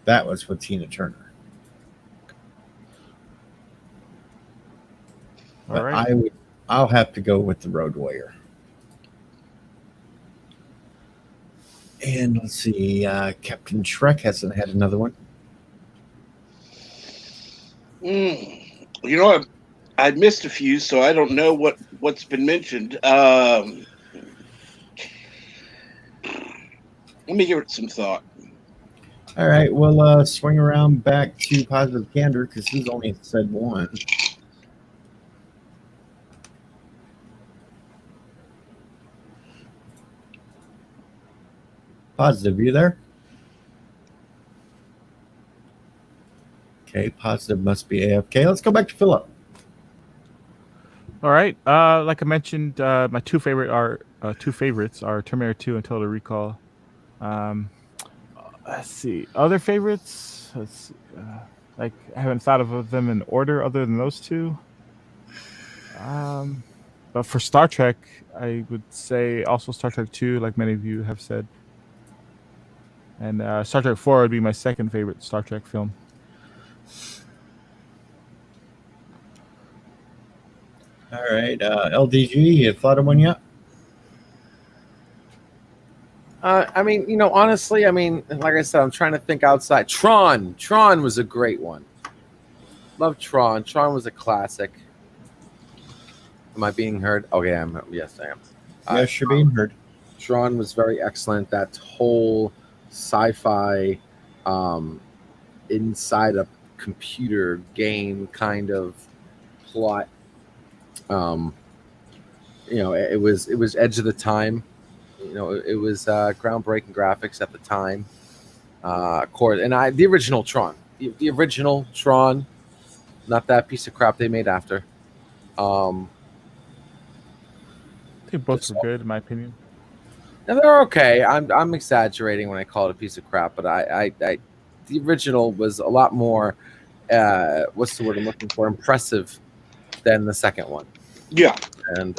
That was with Tina Turner. But right. I'll have to go with The Road Warrior. And let's see, Captain Trek hasn't had another one. You know, I'd missed a few, so I don't know what's been mentioned. Let me give it some thought. All right, we'll swing around back to Positive Candor because he's only said one. Positive, you there? Okay, Positive must be AFK. Let's go back to Philip. All right. Like I mentioned, my two favorites are Terminator 2 and Total Recall. Let's see. Other favorites? Like I haven't thought of them in order other than those two. But for Star Trek, I would say also Star Trek 2, like many of you have said. And Star Trek 4 would be my second favorite Star Trek film. All right, LDG, you thought of one yet? I mean, honestly, like I said, I'm trying to think outside. Tron was a great one. Love Tron. Tron was a classic. Am I being heard? Oh yeah, yes, I am. Yes, you're being heard. Tron was very excellent. That whole sci-fi inside a computer game kind of plot. It was edge of the time. It was groundbreaking graphics at the time. Of course, and the original Tron, the original Tron, not that piece of crap they made after. I think both were good, in my opinion. Now they're okay. I'm exaggerating when I call it a piece of crap, but the original was a lot more. What's the word I'm looking for? Impressive than the second one. Yeah. And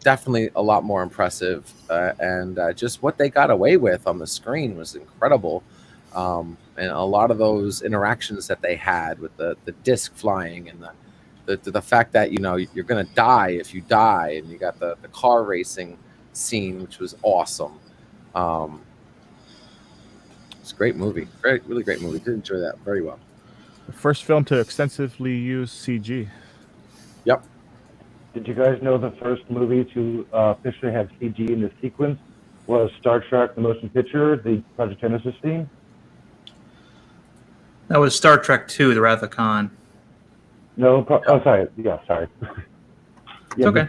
definitely a lot more impressive. And just what they got away with on the screen was incredible. And a lot of those interactions that they had with the disc flying and the fact that you're gonna die if you die, and you got the car racing scene, which was awesome. It's a great movie, really great movie. Did enjoy that very well. The first film to extensively use CG. Yep. Did you guys know the first movie to officially have CG in the sequence was Star Trek: The Motion Picture, the Project Genesis scene? That was Star Trek II, The Wrath of Khan. No, sorry. Yeah, sorry. Yeah, okay.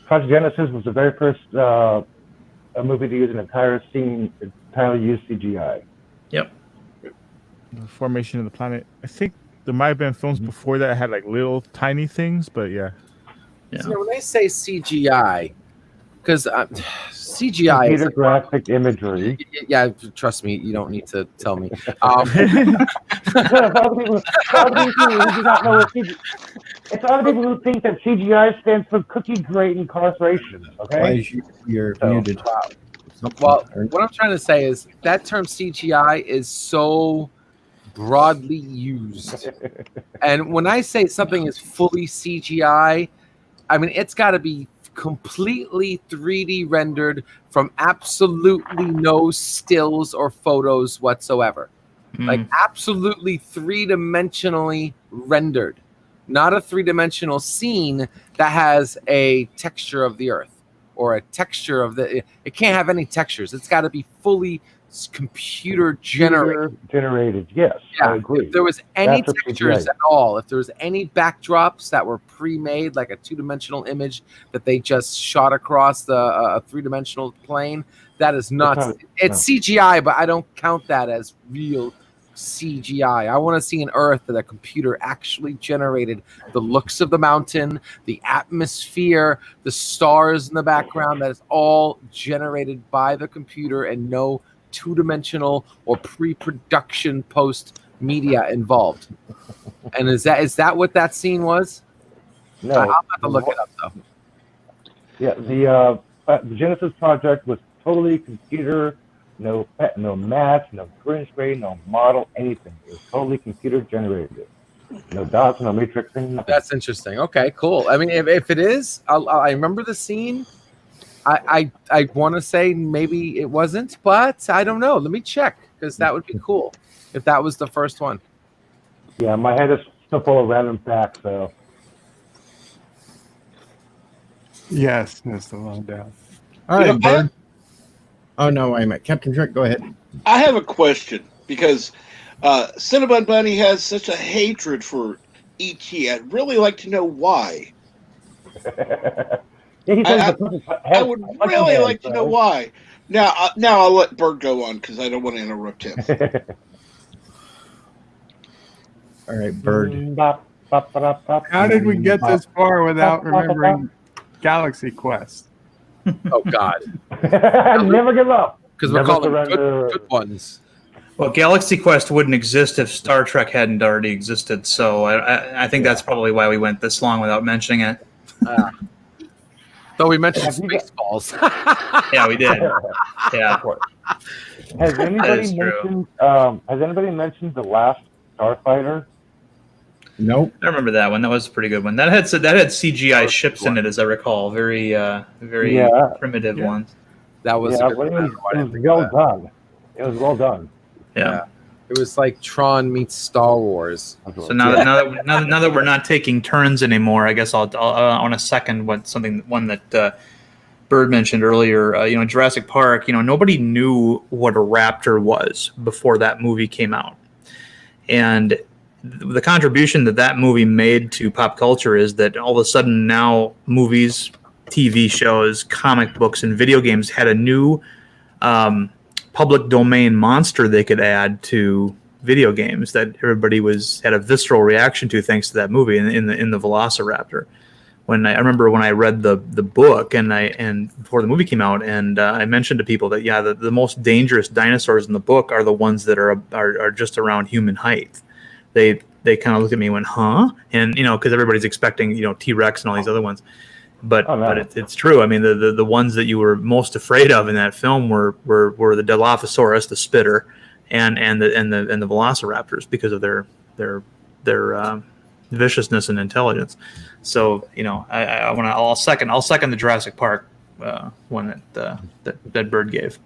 Project Genesis was the very first a movie to use an entire scene, entirely use CGI. Yep. The formation of the planet. I think there might have been films before that had like little tiny things, but yeah. So when they say CGI, because CGI computer graphic imagery. Yeah, trust me, you don't need to tell me. It's other people who think that CGI stands for cookie grate incarceration. Okay, you're muted. Well, what I'm trying to say is that term CGI is so broadly used, and when I say something is fully CGI, I mean it's got to be completely 3D rendered from absolutely no stills or photos whatsoever. Like absolutely 3-dimensionally rendered, not a 3-dimensional scene that has a texture of the earth or a texture of it can't have any textures. It's got to be fully computer generated. Yes, yeah. I agree. If there was any textures at all, if there was any backdrops that were pre-made, like a 2-dimensional image that they just shot across the 3-dimensional plane, that is not. It's CGI, but I don't count that as real CGI. I want to see an Earth that a computer actually generated. The looks of the mountain, the atmosphere, the stars in the background, that is all generated by the computer and no 2-dimensional or pre-production post media involved. And is that what that scene was? No, I'll have to look it up though. Yeah, the Genesis project was totally computer, no math, no green screen, no model, anything. It was totally computer generated. No dots, no matrixing. Nothing. That's interesting. Okay, cool. I mean, if it is, I remember the scene. I want to say maybe it wasn't, but I don't know. Let me check, because that would be cool if that was the first one. Yeah, my head is still full of random facts, so. Yes, Mr. Lundell. All right, Bird. Oh, no, wait a minute. Captain Trick, go ahead. I have a question, because Cinnabon Bunny has such a hatred for E.T. I'd really like to know why. I would really like to know why. Now I'll let Bird go on, because I don't want to interrupt him. All right, Bird. How did we get this far without remembering Galaxy Quest? Oh, God. Never give up. Because we're calling good ones. Well, Galaxy Quest wouldn't exist if Star Trek hadn't already existed, so I think that's probably why we went this long without mentioning it. Though we mentioned Spaceballs. Yeah, we did. Yeah. Has anybody mentioned the last Starfighter? Nope. I remember that one. That was a pretty good one. That had CGI ships in it, as I recall. Very Yeah. primitive Yeah. ones. That was Yeah, a good but it one. I was, don't know why I it didn't was think well of that. done. It was well done. Yeah. It was like Tron meets Star Wars. So now that we're not taking turns anymore, I guess I want to second one that Bird mentioned earlier. Jurassic Park. Nobody knew what a raptor was before that movie came out, and the contribution that movie made to pop culture is that all of a sudden now movies, TV shows, comic books, and video games had a new public domain monster they could add to video games that everybody had a visceral reaction to thanks to that movie in the Velociraptor. I remember when I read the book and before the movie came out, and I mentioned to people that the most dangerous dinosaurs in the book are the ones that are just around human height. They kind of looked at me and went, huh? And because everybody's expecting T-Rex and all these other ones, but it's true. I mean, the ones that you were most afraid of in that film were the Dilophosaurus, the spitter, and the Velociraptors because of their viciousness and intelligence. So I'll second the Jurassic Park one that Bird gave.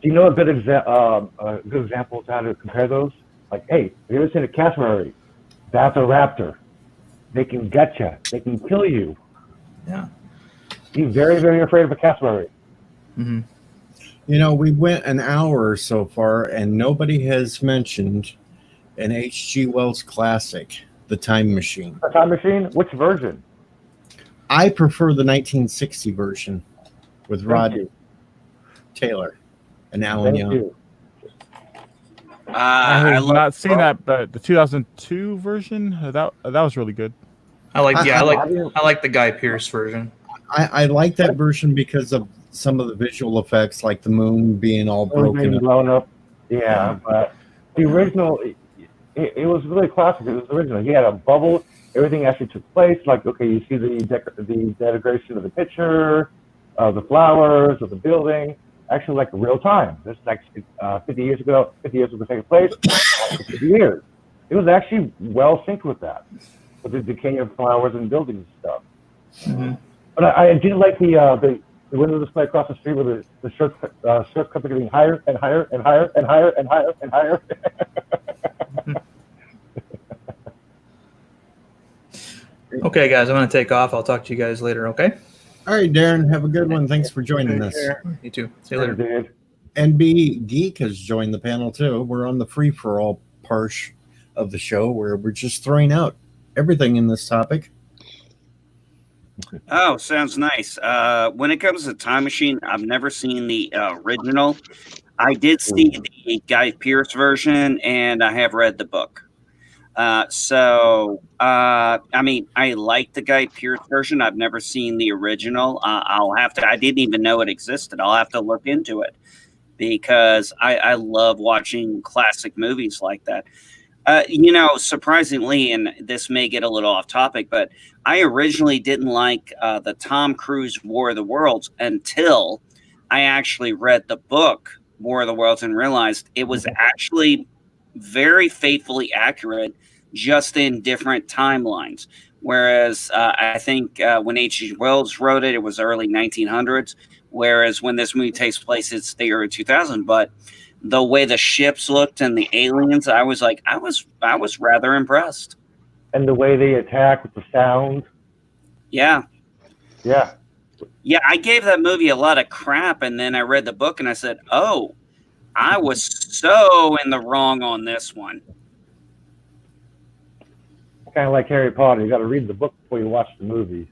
Do you know a good example of how to compare those? Like, hey, have you ever seen a cassowary? That's a raptor. They can get you. They can kill you. Yeah. Be very, very afraid of a cassowary. Mm-hmm. We went an hour so far, and nobody has mentioned an H.G. Wells classic, The Time Machine. The Time Machine? Which version? I prefer the 1960 version with Rod Taylor and Alan Thank Young. you. I have not seen that, but the 2002 version that was really good. I like the Guy Pearce version. I like that version because of some of the visual effects, like the moon being all broken up. Blown up. Yeah, but the original, it was really classic. It was original. He had a bubble. Everything actually took place. Like, okay, you see the degradation of the picture, of the flowers, of the building. Actually, like real time. This is like 50 years ago. 50 years was taking place. 50 years. It was actually well synced with that, with the decay of flowers and buildings and stuff. Mm-hmm. But I did like the window display across the street where the shirts kept getting higher and higher and higher and higher and higher and higher. Okay, guys, I'm going to take off. I'll talk to you guys later, okay? All right, Darren, have a good one. Thanks for joining us. You too. See you later. NB Geek has joined the panel, too. We're on the free-for-all part of the show where we're just throwing out everything in this topic. Oh, sounds nice. When it comes to Time Machine, I've never seen the original. I did see the Guy Pearce version, and I have read the book. I mean, I like the Guy Pearce version. I've never seen the original. I didn't even know it existed. I'll have to look into it because I love watching classic movies like that. Surprisingly, and this may get a little off topic, but I originally didn't like the Tom Cruise War of the Worlds until I actually read the book War of the Worlds and realized it was actually very faithfully accurate, just in different timelines. Whereas I think when H.G. Wells wrote it, it was early 1900s. Whereas when this movie takes place, it's the early 2000s. But the way the ships looked and the aliens, I was rather impressed. And the way they attack with the sound. Yeah. Yeah. Yeah, I gave that movie a lot of crap, and then I read the book and I said, oh, I was so in the wrong on this one. Kind of like Harry Potter. You got to read the book before you watch the movie.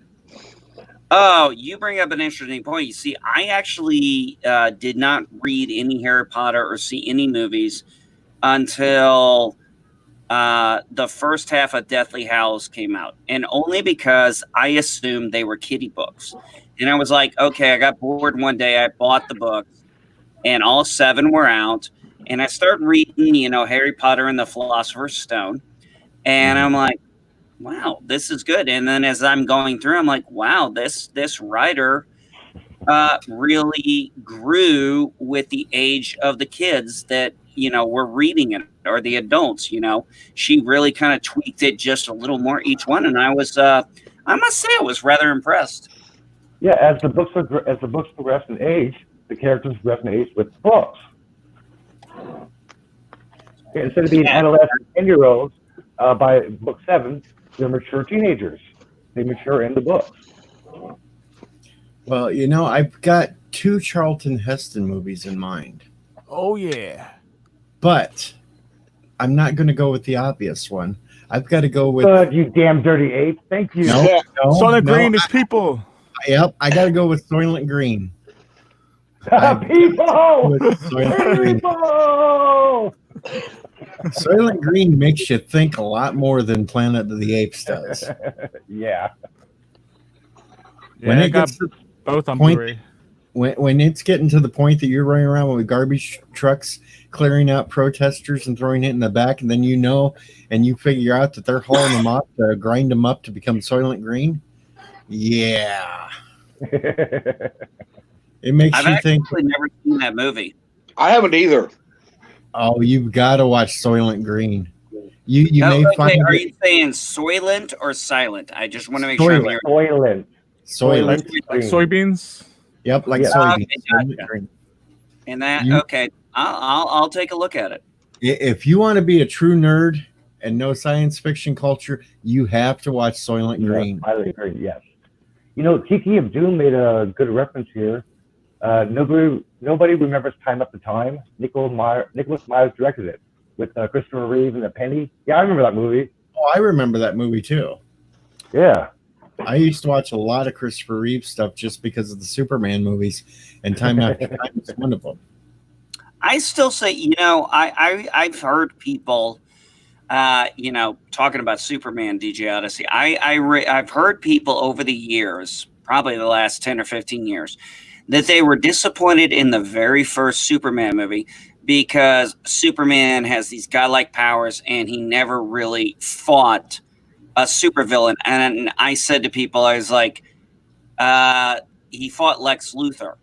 Oh, you bring up an interesting point. You see, I actually did not read any Harry Potter or see any movies until the first half of Deathly Hallows came out. And only because I assumed they were kiddie books. And I was like, okay, I got bored one day. I bought the books, and all 7 were out. And I started reading, Harry Potter and the Philosopher's Stone. And I'm like, wow, this is good. And then as I'm going through, I'm like, wow, this writer really grew with the age of the kids that were reading it, or the adults. She really kind of tweaked it just a little more each one, and I must say I was rather impressed. Yeah, as the books progress in age, the characters progress in age with the books. Instead of being adolescent 10-year-olds, by book 7, they're mature teenagers. They mature in the books. Well, I've got 2 Charlton Heston movies in mind, Oh yeah. but I'm not going to go with the obvious one. I've got to go with. Good, you damn dirty ape. Thank you. No, Soylent no, Green is people. Yep, I got to go with Soylent Green. People! Soylent Green. People! Soylent Green makes you think a lot more than Planet of the Apes does. Yeah. When Yeah, I it got gets to both on point- Blu-ray. when it's getting to the point that you're running around with garbage trucks clearing out protesters and throwing it in the back, and then and you figure out that they're hauling them off to grind them up to become Soylent Green. Yeah. It makes I've you think, actually never seen that movie. I haven't either. oh, you've got to watch Soylent Green. You may Okay, find are it you saying Soylent or Silent? I just want to make sure I'm hearing. Soylent. Soylent. Like soybeans. Yep, like Yeah. soybeans. Okay, Soylent gotcha. Green. And that You- okay, I'll take a look at it. If you want to be a true nerd and know science fiction culture, you have to watch Soylent Green. I agree, yes. Kiki of Doom made a good reference here. Nobody remembers Time Up to Time. Nicholas Myers directed it with Christopher Reeve and the Penny. Yeah, I remember that movie. Oh, I remember that movie too. Yeah. I used to watch a lot of Christopher Reeve stuff just because of the Superman movies, and Time After Time is one of them. I still say, I've heard people, talking about Superman, DJ Odyssey. I've heard people over the years, probably the last 10 or 15 years, that they were disappointed in the very first Superman movie because Superman has these godlike powers and he never really fought a supervillain. And I said to people, I was like, he fought Lex Luthor.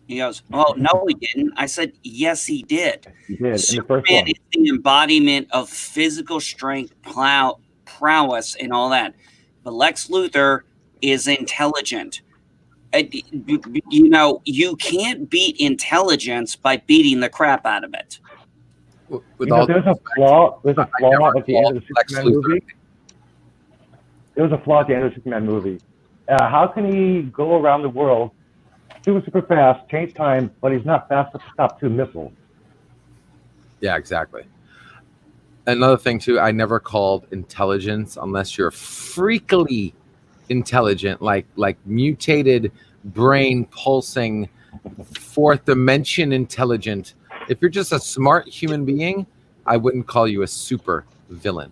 He goes, "Oh no, he didn't." I said, "Yes, he did." He did in the first Superman one. is the embodiment of physical strength, prowess, and all that. But Lex Luthor is intelligent. You can't beat intelligence by beating the crap out of it. There's a flaw. There's a flaw at the end of the Superman movie. There was a flaw at the end of the Superman movie. How can he go around the world super fast, change time, but he's not fast enough to stop 2 missiles? Yeah, exactly. Another thing too, I never called intelligence unless you're freakily intelligent, like mutated brain pulsing 4th dimension intelligent. If you're just a smart human being, I wouldn't call you a super villain.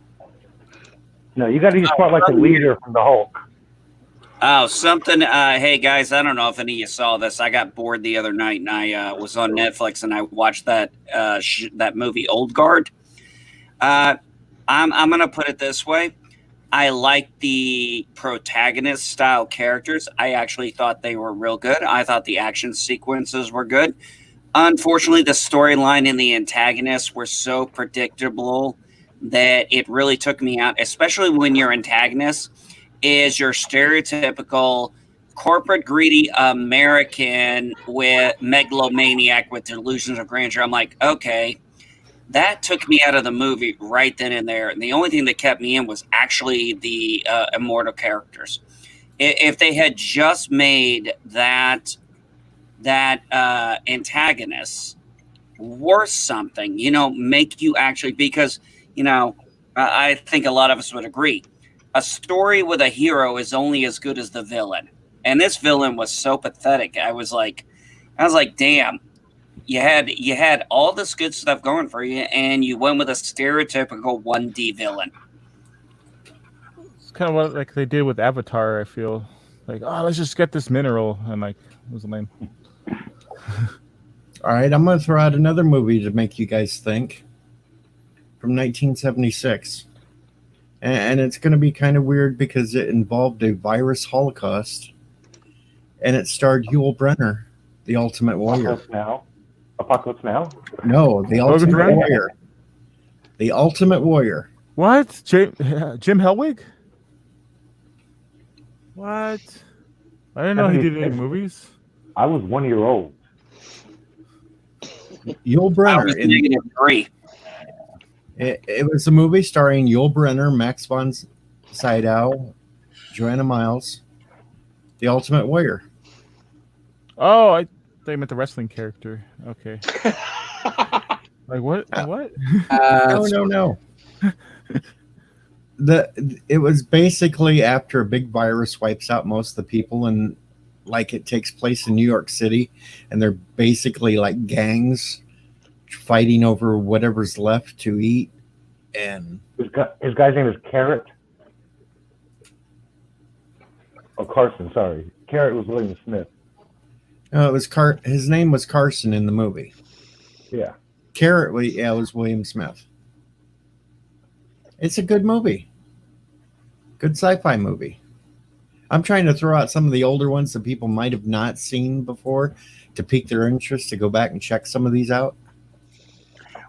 No, you got to be smart like the leader from the Hulk. Oh, something. Hey, guys, I don't know if any of you saw this. I got bored the other night, and I was on Netflix, and I watched that movie, Old Guard. I'm going to put it this way. I like the protagonist-style characters. I actually thought they were real good. I thought the action sequences were good. Unfortunately, the storyline and the antagonists were so predictable that it really took me out, especially when your antagonist is your stereotypical corporate greedy American with megalomaniac with delusions of grandeur. I'm like, okay, that took me out of the movie right then and there. And the only thing that kept me in was actually the immortal characters. If they had just made that antagonist worth something, make you actually, because, I think a lot of us would agree. A story with a hero is only as good as the villain. And this villain was so pathetic. I was like, damn, you had all this good stuff going for you, and you went with a stereotypical 1D villain. It's kind of what like they did with Avatar. I feel like, oh, let's just get this mineral, and like, it was lame. All right, I'm going to throw out another movie to make you guys think. From 1976. And it's going to be kind of weird because it involved a virus holocaust. And it starred Yul Brynner, the Ultimate Warrior. Now. Apocalypse Now? No, the Logan's Ultimate Run? Warrior. The Ultimate Warrior. What? Jim Hellwig? What? I didn't know he did any movies. I was 1 year old. Yul I Brynner. was -3. It was a movie starring Yul Brynner, Max von Sydow, Joanna Miles, The Ultimate Warrior. Oh, I thought you meant the wrestling character. Okay. Like what? What? No. It was basically after a big virus wipes out most of the people, and like it takes place in New York City, and they're basically like gangs fighting over whatever's left to eat. And His guy's name is Carrot. Oh, Carson, sorry. Carrot was William Smith. it was his name was Carson in the movie. Yeah. Carrot, was William Smith. It's a good movie. Good sci-fi movie. I'm trying to throw out some of the older ones that people might have not seen before to pique their interest to go back and check some of these out.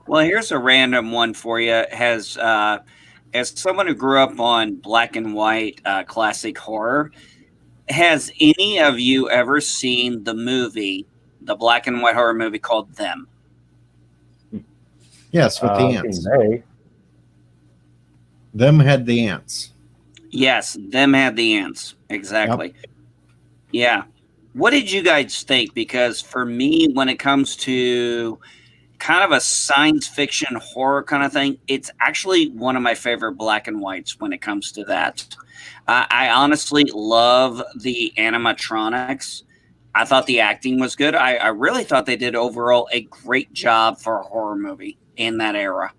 Well, here's a random one for you. As someone who grew up on black and white classic horror, has any of you ever seen the black and white horror movie called Them? Yes, with the ants. May. Them had the ants. Yes, Them had the ants. Exactly. Yep. Yeah. What did you guys think? Because for me, when it comes to kind of a science fiction horror kind of thing, it's actually one of my favorite black and whites when it comes to that. I honestly love the animatronics. I thought the acting was good. I really thought they did overall a great job for a horror movie in that era.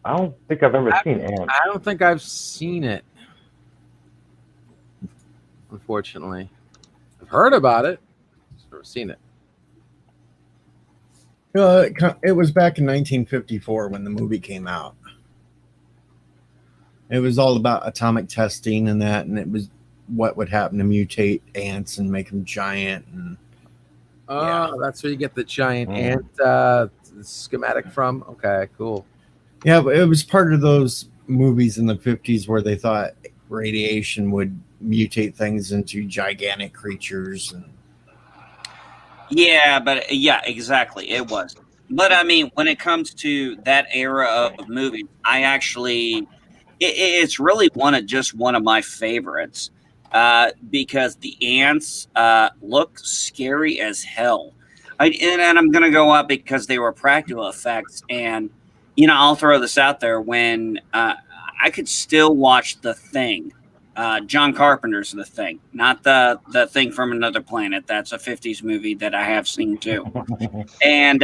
I don't think I've ever seen Ants. I don't think I've seen it. Unfortunately, I've heard about it. Never seen it. It was back in 1954 when the movie came out. It was all about atomic testing and that, and it was what would happen to mutate ants and make them giant. And That's where you get the giant ant schematic from. Okay, cool. yeah, but it was part of those movies in the 50s where they thought radiation would mutate things into gigantic creatures. And yeah, exactly. It was. But I mean, when it comes to that era of movies, I actually, it's really one of my favorites because the ants look scary as hell. And I'm going to go up because they were practical effects. And, I'll throw this out there when I could still watch The Thing. John Carpenter's The Thing, not the Thing from Another Planet. That's a 50s movie that I have seen too. And,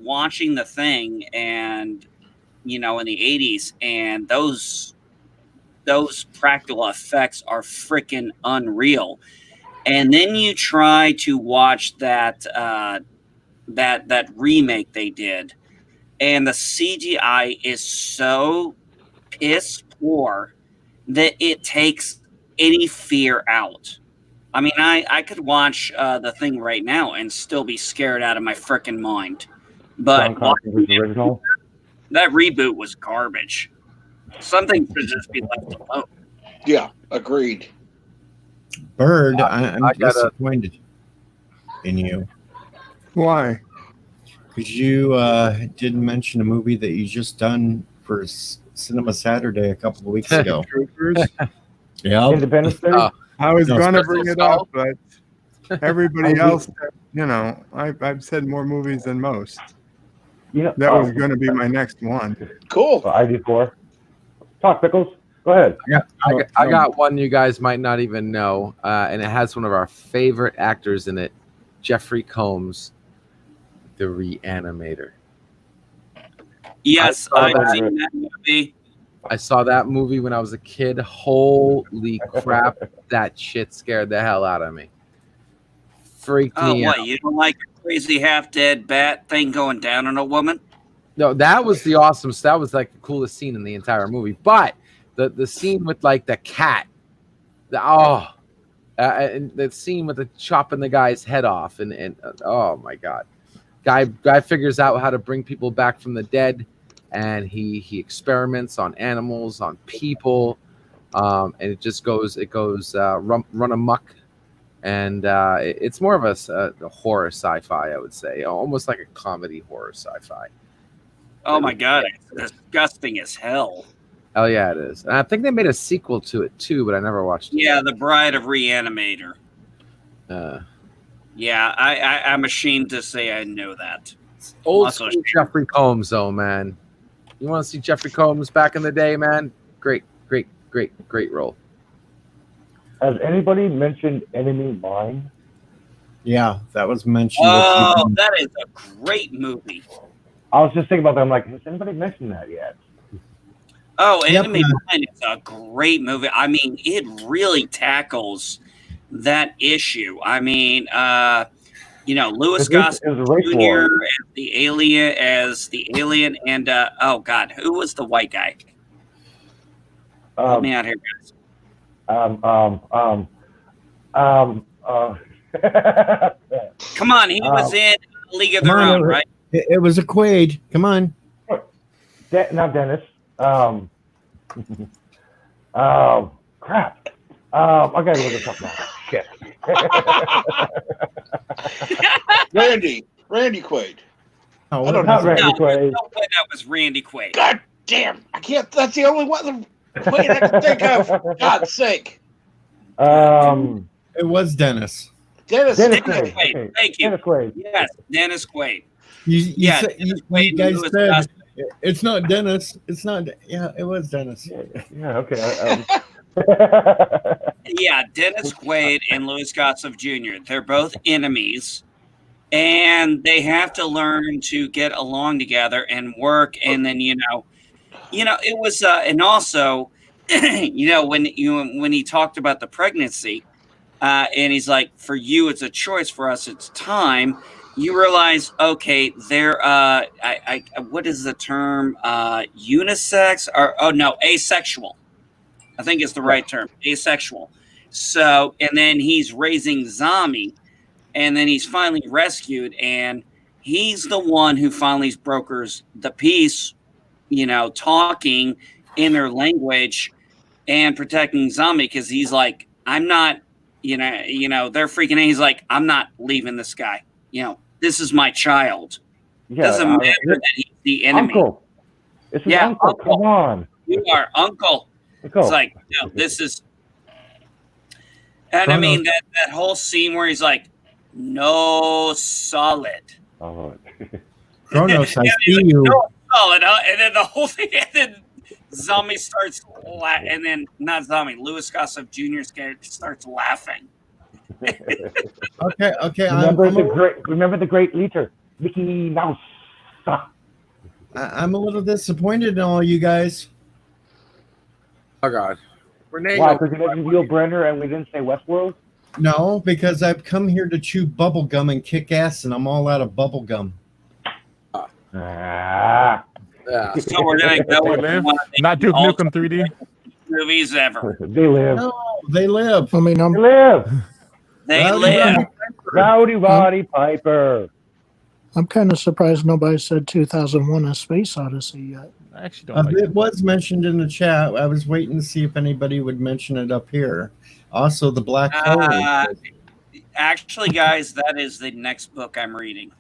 watching The Thing and, in the 80s, and those practical effects are freaking unreal. And then you try to watch that remake they did, and the CGI is so piss poor that it takes any fear out. I mean, I could watch The Thing right now and still be scared out of my freaking mind. But original. That reboot was garbage. Something should just be left alone. Yeah, agreed. Bird, I'm disappointed in you. Why? Because you didn't mention a movie that you just done for Cinema Saturday a couple of weeks ago. Troopers? Yeah. Independence Day? I was No, going to Special bring it Assault. up, but everybody else, I've said more movies than most. That was going to be my next one. Cool. So ID4. Talk, Pickles. Go ahead. Yeah. I got one you guys might not even know, and it has one of our favorite actors in it, Jeffrey Combs, the Reanimator. Yes, I've seen that movie. I saw that movie when I was a kid. Holy crap, that shit scared the hell out of me. Freaked Oh, me what? out. You don't like a crazy half-dead bat thing going down on a woman? No, that was the awesome. That was like the coolest scene in the entire movie. But the scene with like the cat, And the scene with the chopping the guy's head off, and oh my god, guy figures out how to bring people back from the dead, and he experiments on animals, on people, and it goes run amok. And it's more of a horror sci-fi, I would say, almost like a comedy horror sci-fi. Oh my god, it's disgusting as hell. Oh yeah, it is. And I think they made a sequel to it too, but I never watched it. Yeah, The Bride of Reanimator. Yeah, I'm ashamed to say I know that. Old Also school Jeffrey Combs, though, man. You want to see Jeffrey Combs back in the day, man? Great role. Has anybody mentioned Enemy Mine? Yeah, that was mentioned. Oh, that is a great movie. I was just thinking about that. I'm like, has anybody mentioned that yet? Oh, Yep. Enemy Mine is a great movie. I mean, it really tackles that issue. I mean, Louis Gossett Jr. as the alien, and oh god, who was the white guy? Help me out here, guys. Come Come on, he was in League of Their Own, right? It was a Quaid. Come on. Not Dennis. Crap. I gotta look this up now. Shit. Randy Quaid. Oh, I don't Not know. Randy Quaid. No way that was Randy Quaid. God damn! I can't. That's the only one. Quaid I can think of. For God's sake. It was Dennis. Dennis Quaid. Okay. Thank you. Dennis Quaid. Yes, Dennis Quaid. You Dennis Quaid you guys and Louis said Gossett. it's not Dennis. It's not. Yeah, it was Dennis. Yeah. Okay. Yeah, Dennis Quaid and Louis Gossett Jr. They're both enemies, and they have to learn to get along together and work. And then it was, and also, when he talked about the pregnancy, and he's like, "For you, it's a choice. For us, it's time." You realize, okay, they're what is the term? Unisex or asexual. I think it's the right term, asexual. So, and then he's raising Zami, and then he's finally rescued, and he's the one who finally brokers the peace, talking in their language and protecting Zami, because he's like, I'm not, they're freaking out. He's like, I'm not leaving this guy. This is my child. Yeah, Doesn't matter that he's the enemy. Uncle. It's his uncle. Come on. You are uncle. It's like, no, this is. And I mean, that whole scene where he's like, no solid. Oh. Kronos, I see you. No solid, huh? And then the whole thing, and then Zombie starts, and then not Zombie, Louis Gossett Jr.'s character starts laughing. Okay. Remember the great leader, Mickey Mouse. I'm a little disappointed in all you guys. Oh god. Renee. Why? Because you mentioned Yul Brynner and we didn't say Westworld? No, because I've come here to chew bubble gum and kick ass, and I'm all out of bubble gum. Yeah. So we're gonna go with Not Duke Nukem 3D movies ever. They live. No, they live. I mean, They live. They live. Rowdy Roddy Piper. I'm kind of surprised nobody said 2001: A Space Odyssey yet. I actually don't like It was mentioned in the chat. I was waiting to see if anybody would mention it up here. Also, the black hole. Actually, guys, that is the next book I'm reading.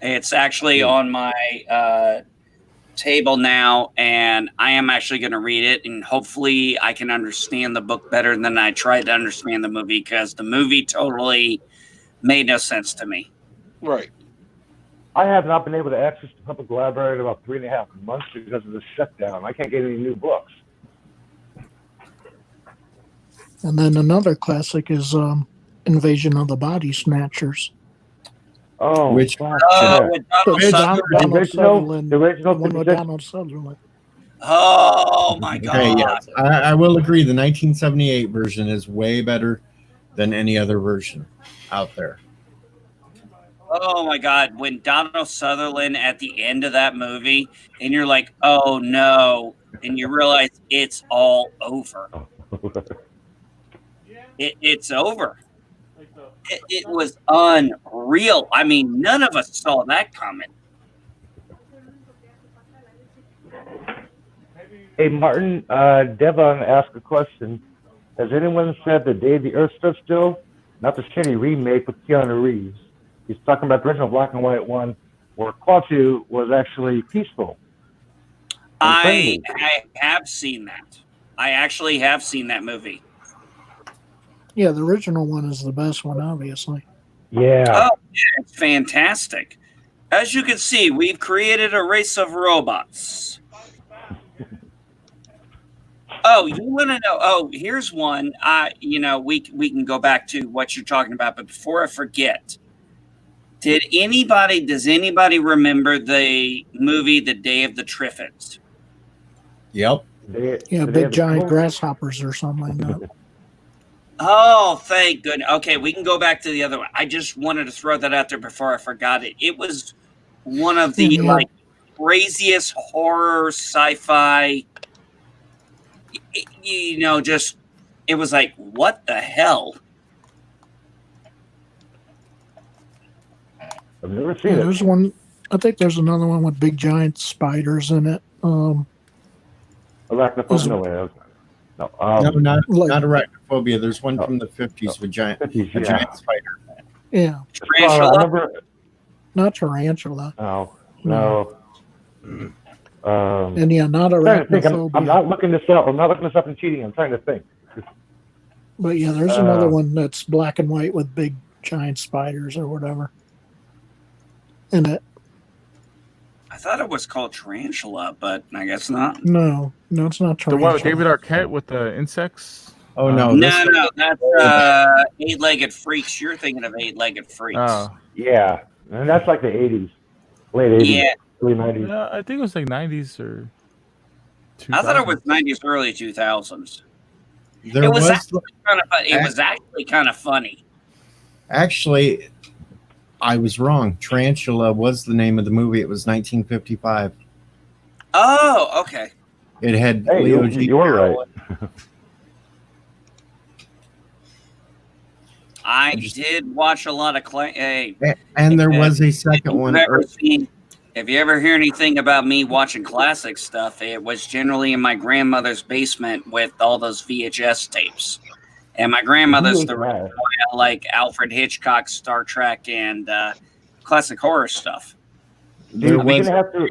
It's actually on my table now, and I am actually going to read it, and hopefully I can understand the book better than I tried to understand the movie, because the movie totally made no sense to me. Right. I have not been able to access the public library in about 3.5 months because of the shutdown. I can't get any new books. And then another classic is Invasion of the Body Snatchers. Oh, Which- fuck, With The Donald Donald Sutherland. the original one with 56 Donald Sutherland. Oh my God! Okay, yes, I will agree. The 1978 version is way better than any other version out there. Oh my God! When Donald Sutherland at the end of that movie, and you're like, "Oh no!" and you realize it's all over. it's over. It was unreal. I mean, none of us saw that coming. Hey, Martin, Devon asked a question. Has anyone said The Day the Earth Stood Still? Not the shitty remake with Keanu Reeves. He's talking about the original black and white one where Klaatu was actually peaceful. I have seen that. I actually have seen that movie. Yeah, the original one is the best one, obviously. Yeah. Oh, yeah, it's fantastic. As you can see, we've created a race of robots. Oh, you want to know? Oh, here's one. We can go back to what you're talking about, but before I forget, does anybody remember the movie The Day of the Triffids? Yep. Yeah, big giant grasshoppers or something like that. Oh, thank goodness. Okay, we can go back to the other one. I just wanted to throw that out there before I forgot it. It was one of the craziest horror sci-fi. It was like, what the hell? I've never seen it. There's one. I think there's another one with big giant spiders in it. Arachnophobia. No, not arachnophobia. There's one from the 50s with giant spider. Yeah. Tarantula? I remember, not tarantula. No. And yeah, not arachnophobia. I'm not looking this up. I'm not looking this up and cheating. I'm trying to think. But yeah, there's another one that's black and white with big giant spiders or whatever in it. I thought it was called Tarantula, but I guess not. No, it's not tarantula. The one with David Arquette with the insects? Oh, no. No, that's Eight-Legged Freaks. You're thinking of Eight-Legged Freaks. Oh. Yeah, and that's like the 80s. Late 80s. Yeah. Early 90s. I think it was like 90s or 2000s. I thought it was 90s, early 2000s. It was actually kind of funny. Actually, I was wrong. Tarantula was the name of the movie. It was 1955. Oh, okay. It had Hey, Leo you were right. I did watch a lot of and there was a second one. If you ever hear anything about me watching classic stuff, it was generally in my grandmother's basement with all those VHS tapes. And my grandmother's the reason why I like Alfred Hitchcock's Star Trek and classic horror stuff. You're gonna have to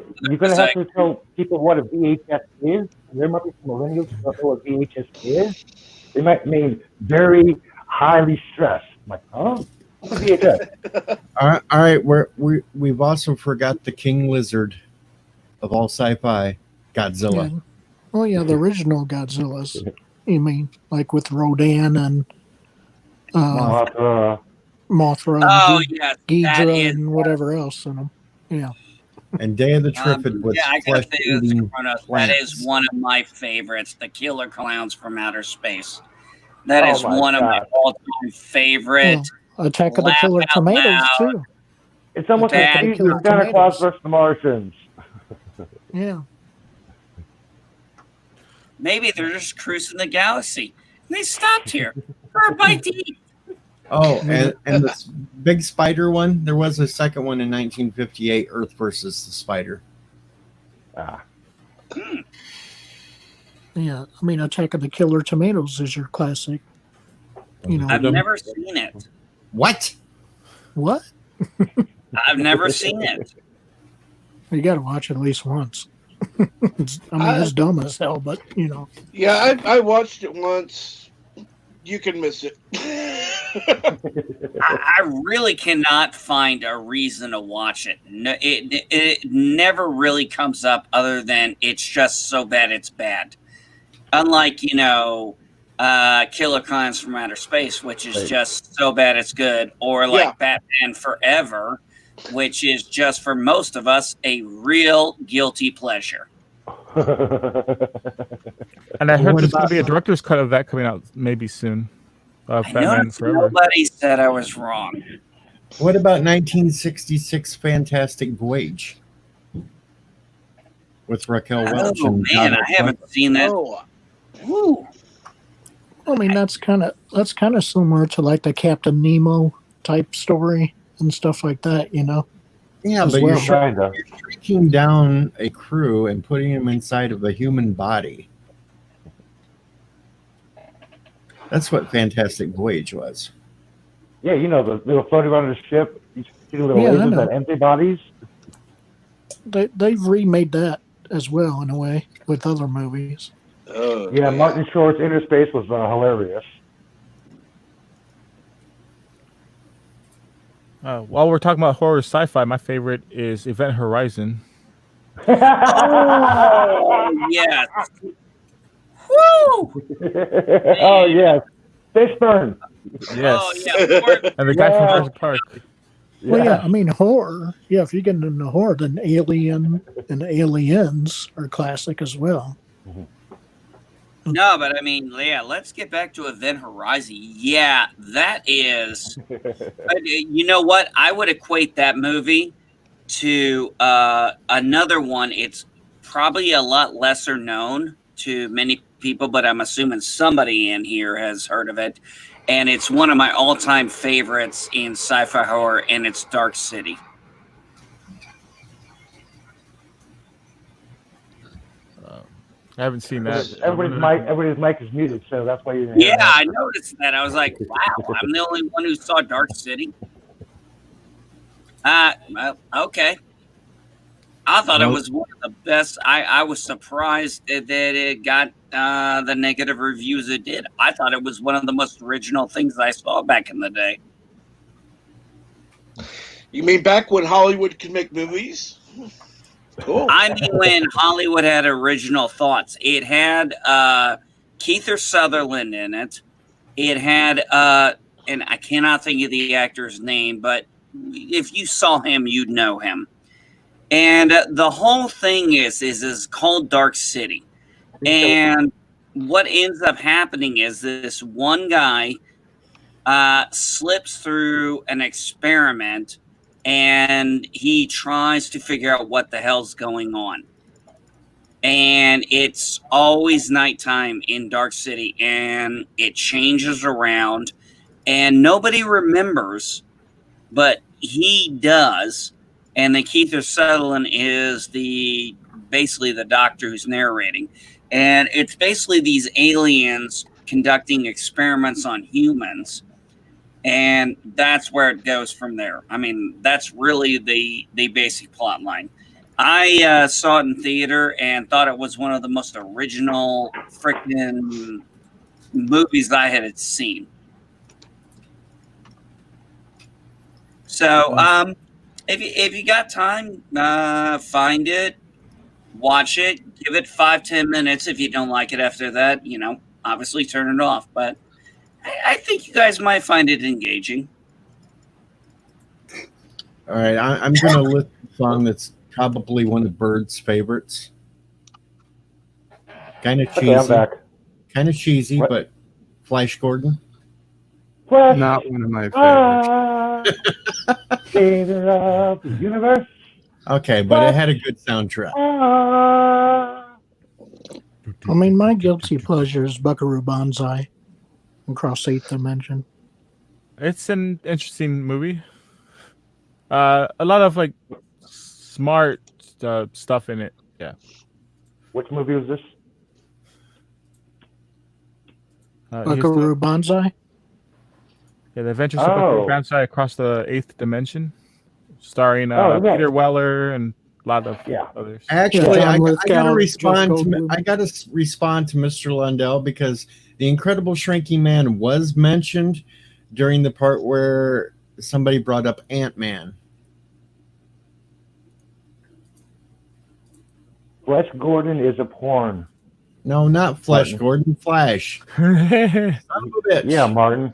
tell people what a VHS is. There might be some millennials who don't know what VHS is. They might mean very highly stressed. I'm like, huh? What's a VHS? All right. We've also forgot the king lizard of all sci-fi, Godzilla. Yeah. Oh yeah, the original Godzillas. You mean like with Rodan and Mothra and Ghidorah and whatever else in them. Yeah. And Day of the Trifid was that is one of my favorites, the Killer Clowns from Outer Space. That is one of my all-time favorite. Attack of the Killer Tomatoes too. It's almost like Santa Claus versus the Martians. Yeah. Maybe they're just cruising the galaxy. And they stopped here for a bite to eat. Oh, and the big spider one. There was a second one in 1958, Earth versus the Spider. Yeah, I mean, Attack of the Killer Tomatoes is your classic. I've never seen it. What? I've never seen it. You got to watch it at least once. It's dumb as hell, but Yeah, I watched it once. You can miss it. I really cannot find a reason to watch it. No, it never really comes up other than it's just so bad it's bad. Unlike, Killer Clowns from Outer Space, which is just so bad it's good, or like Batman Forever, which is just for most of us a real guilty pleasure. And I heard there's going to be a director's cut of that coming out maybe soon. Batman Forever. Nobody said I was wrong. What about 1966 Fantastic Voyage with Raquel Welch? Oh man, I haven't seen that. Oh. Ooh. I mean, that's kind of similar to like the Captain Nemo type story and stuff like that, Yeah, as but well. Kinda. you're shrinking down a crew and putting them inside of a human body. That's what Fantastic Voyage was. Yeah, they were floating around the ship. You see the little Yeah, I lasers know. that empty bodies. They've remade that as well in a way with other movies. Oh, Yeah, Martin Short's Inner Space was hilarious. While we're talking about horror sci-fi, my favorite is Event Horizon. Oh yes. Woo! Oh yes, Fishburne. Yes. Oh yeah. And the guy from Yeah. Jurassic Park. Well, yeah, I mean horror. Yeah, if you get into horror, then Alien and Aliens are classic as well. No, but I mean, yeah, let's get back to Event Horizon. Yeah, that is. You know what? I would equate that movie to another one. It's probably a lot lesser known to many people, but I'm assuming somebody in here has heard of it. And it's one of my all-time favorites in sci-fi horror, and it's Dark City. I haven't seen that. Everybody's mic is muted, so that's why you're. Yeah, I noticed that. I was like, wow, I'm the only one who saw Dark City. Well, okay. I thought it was one of the best. I was surprised that it got the negative reviews it did. I thought it was one of the most original things I saw back in the day. you mean back when Hollywood could make movies? Cool. I mean, when Hollywood had original thoughts, it had Keith Sutherland in it. It had, and I cannot think of the actor's name, but if you saw him, you'd know him. And the whole thing is called Dark City. And what ends up happening is this one guy slips through an experiment, and he tries to figure out what the hell's going on. And it's always nighttime in Dark City, and it changes around, and nobody remembers, but he does. And then Keith Sutherland is basically the doctor who's narrating. And it's basically these aliens conducting experiments on humans. And that's where it goes from there. I mean, that's really the basic plot line. I saw it in theater and thought it was one of the most original freaking movies I had seen. So, if you got time, find it, watch it, give it 5-10 minutes. If you don't like it after that, obviously turn it off. But I think you guys might find it engaging. All right, I'm going to list a song that's probably one of Bird's favorites. Kind of cheesy. Okay, I'm back. Kind of cheesy, What? but Flash Gordon. Flash. Not one of my favorites. Savior of the universe. Okay, but it had a good soundtrack. I mean, my guilty pleasure is Buckaroo Banzai across 8th Dimension. It's an interesting movie. A lot of like smart stuff in it. Yeah. Which movie was this? Buckaroo Banzai? Yeah, The Adventures of Buckaroo Banzai Across the 8th Dimension, starring Peter Weller and a lot of others. Actually, John I Lithgow, got to respond. Jeff Goldblum. I got to respond to Mr. Lundell because the Incredible Shrinking Man was mentioned during the part where somebody brought up Ant-Man. Flash Gordon is a porn. No, not Flash Gordon. Flash. Son of a bitch. Yeah, Martin.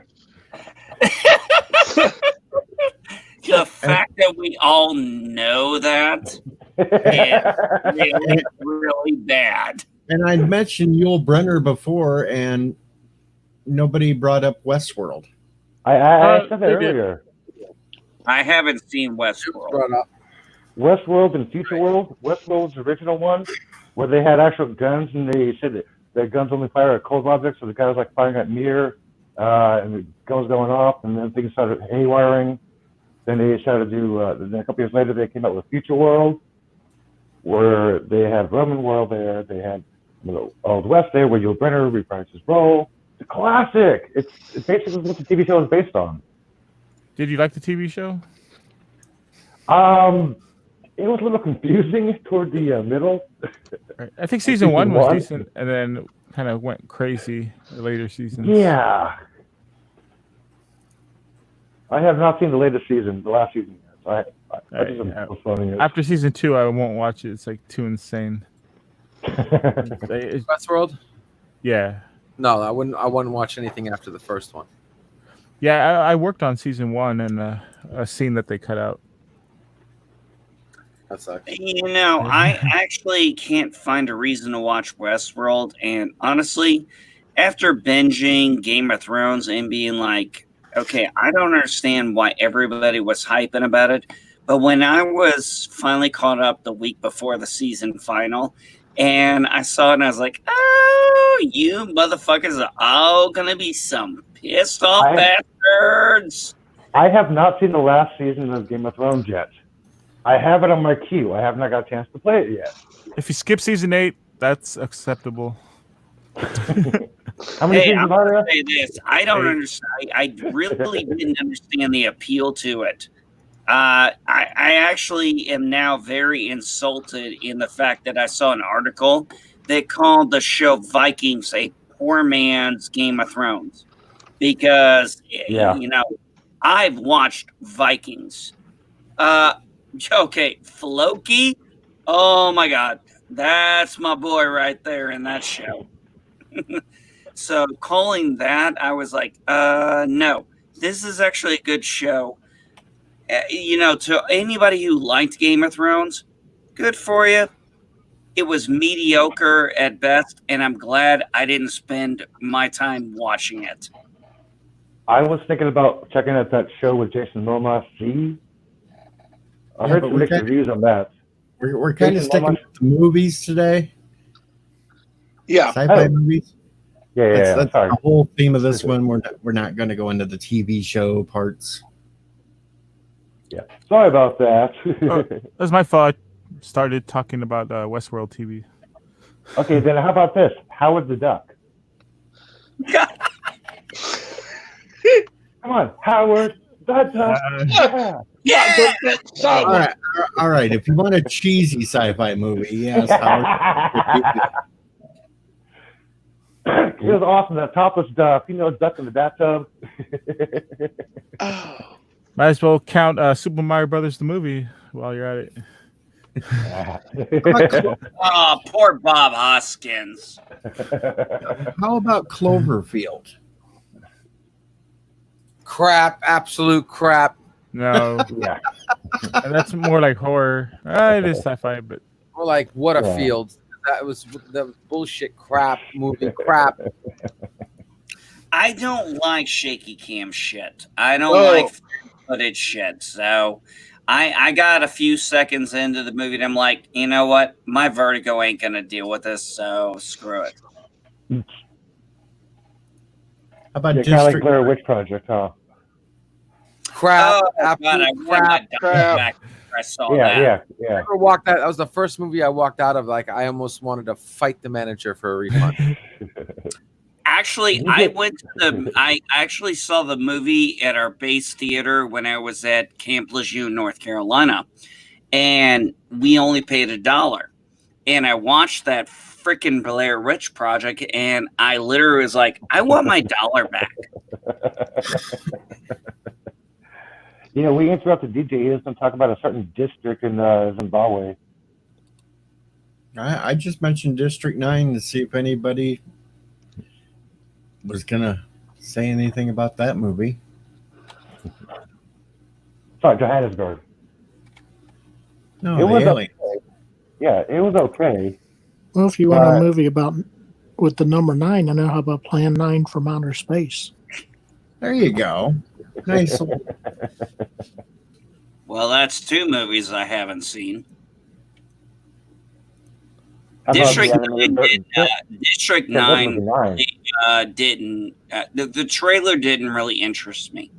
The fact that we all know that is really bad. And I mentioned Yul Brynner before, and nobody brought up Westworld. I said that earlier. I haven't seen Westworld. Westworld and Future World. Westworld's the original one, where they had actual guns, and they said that their guns only fire at cold objects, so the guy was like firing at mirror, and the gun was going off, and then things started haywiring. Then they decided to do. Then a couple years later, they came out with Future World, where they had Roman World there. They had Old West there, where Yul Brynner reprised his role. It's a classic. It's basically what the TV show is based on. Did you like the TV show? It was a little confusing toward the middle. Right. I think season one was decent, and then kind of went crazy the later seasons. Yeah. I have not seen the latest season, the last season yet. So I just am postponing it. After season 2, I won't watch it. It's like too insane. Westworld? Yeah. No, I wouldn't watch anything after the first one. Yeah, I worked on season 1 and a scene that they cut out. That sucks. You know, I actually can't find a reason to watch Westworld, and honestly, after binging Game of Thrones and being like, okay, I don't understand why everybody was hyping about it, but when I was finally caught up the week before the season final, and I saw it, and I was like, oh, you motherfuckers are all gonna be some pissed off bastards. I have not seen the last season of Game of Thrones yet. I have it on my queue. I have not got a chance to play it yet. If you skip season 8, that's acceptable. How many Hey, seasons I'm are gonna there? say this. I don't understand. I really didn't understand the appeal to it. I actually am now very insulted in the fact that I saw an article that called the show Vikings a poor man's Game of Thrones. Because, you know, I've watched Vikings. Okay, Floki. Oh my God. That's my boy right there in that show. So calling that, I was like, no, this is actually a good show. You know, to anybody who liked Game of Thrones, good for you. It was mediocre at best, and I'm glad I didn't spend my time watching it. I was thinking about checking out that show with Jason Momoa. I heard some mixed reviews on that. We're kind of sticking with the movies today. Yeah. Sci-fi movies. Yeah, That's the whole theme of this one. We're not going to go into the TV show parts. Yeah. Sorry about that. That's my fault. I started talking about Westworld TV. Okay, then how about this? Howard the Duck. Come on, Howard the Duck. Yeah. All right. If you want a cheesy sci-fi movie, yes, Howard. It was awesome. That topless duck, duck in the bathtub. Might as well count Super Mario Brothers the movie while you're at it. Oh, poor Bob Hoskins. How about Cloverfield? Crap, absolute crap. No. Yeah. And that's more like horror. It is sci-fi, but More like what a field. That was the bullshit crap movie crap. I don't like shaky cam shit. I don't like footage shit. So I got a few seconds into the movie and I'm like, you know what? My vertigo ain't going to deal with this. So screw it. How about kind of like Blair Witch Project, huh? Crap. Oh, God, I went back after I saw that. Yeah. I never walked out. That was the first movie I walked out of. Like I almost wanted to fight the manager for a refund. Actually, I actually saw the movie at our base theater when I was at Camp Lejeune, North Carolina, and we only paid $1. And I watched that freaking Blair Witch Project, and I literally was like, I want my $1 back. We interrupted DJ. He was going to talk about a certain district in Zimbabwe. I just mentioned District 9 to see if anybody was going to say anything about that movie. Sorry, Johannesburg. No, It was alien. okay. Yeah, it was okay. Well, if you want a movie with the number 9, I know how about Plan 9 from Outer Space. There you go. Nice. Well, that's 2 movies I haven't seen. How about District the animated 9 ship? District Yeah, that's 9 movie 9. didn't. The trailer didn't really interest me.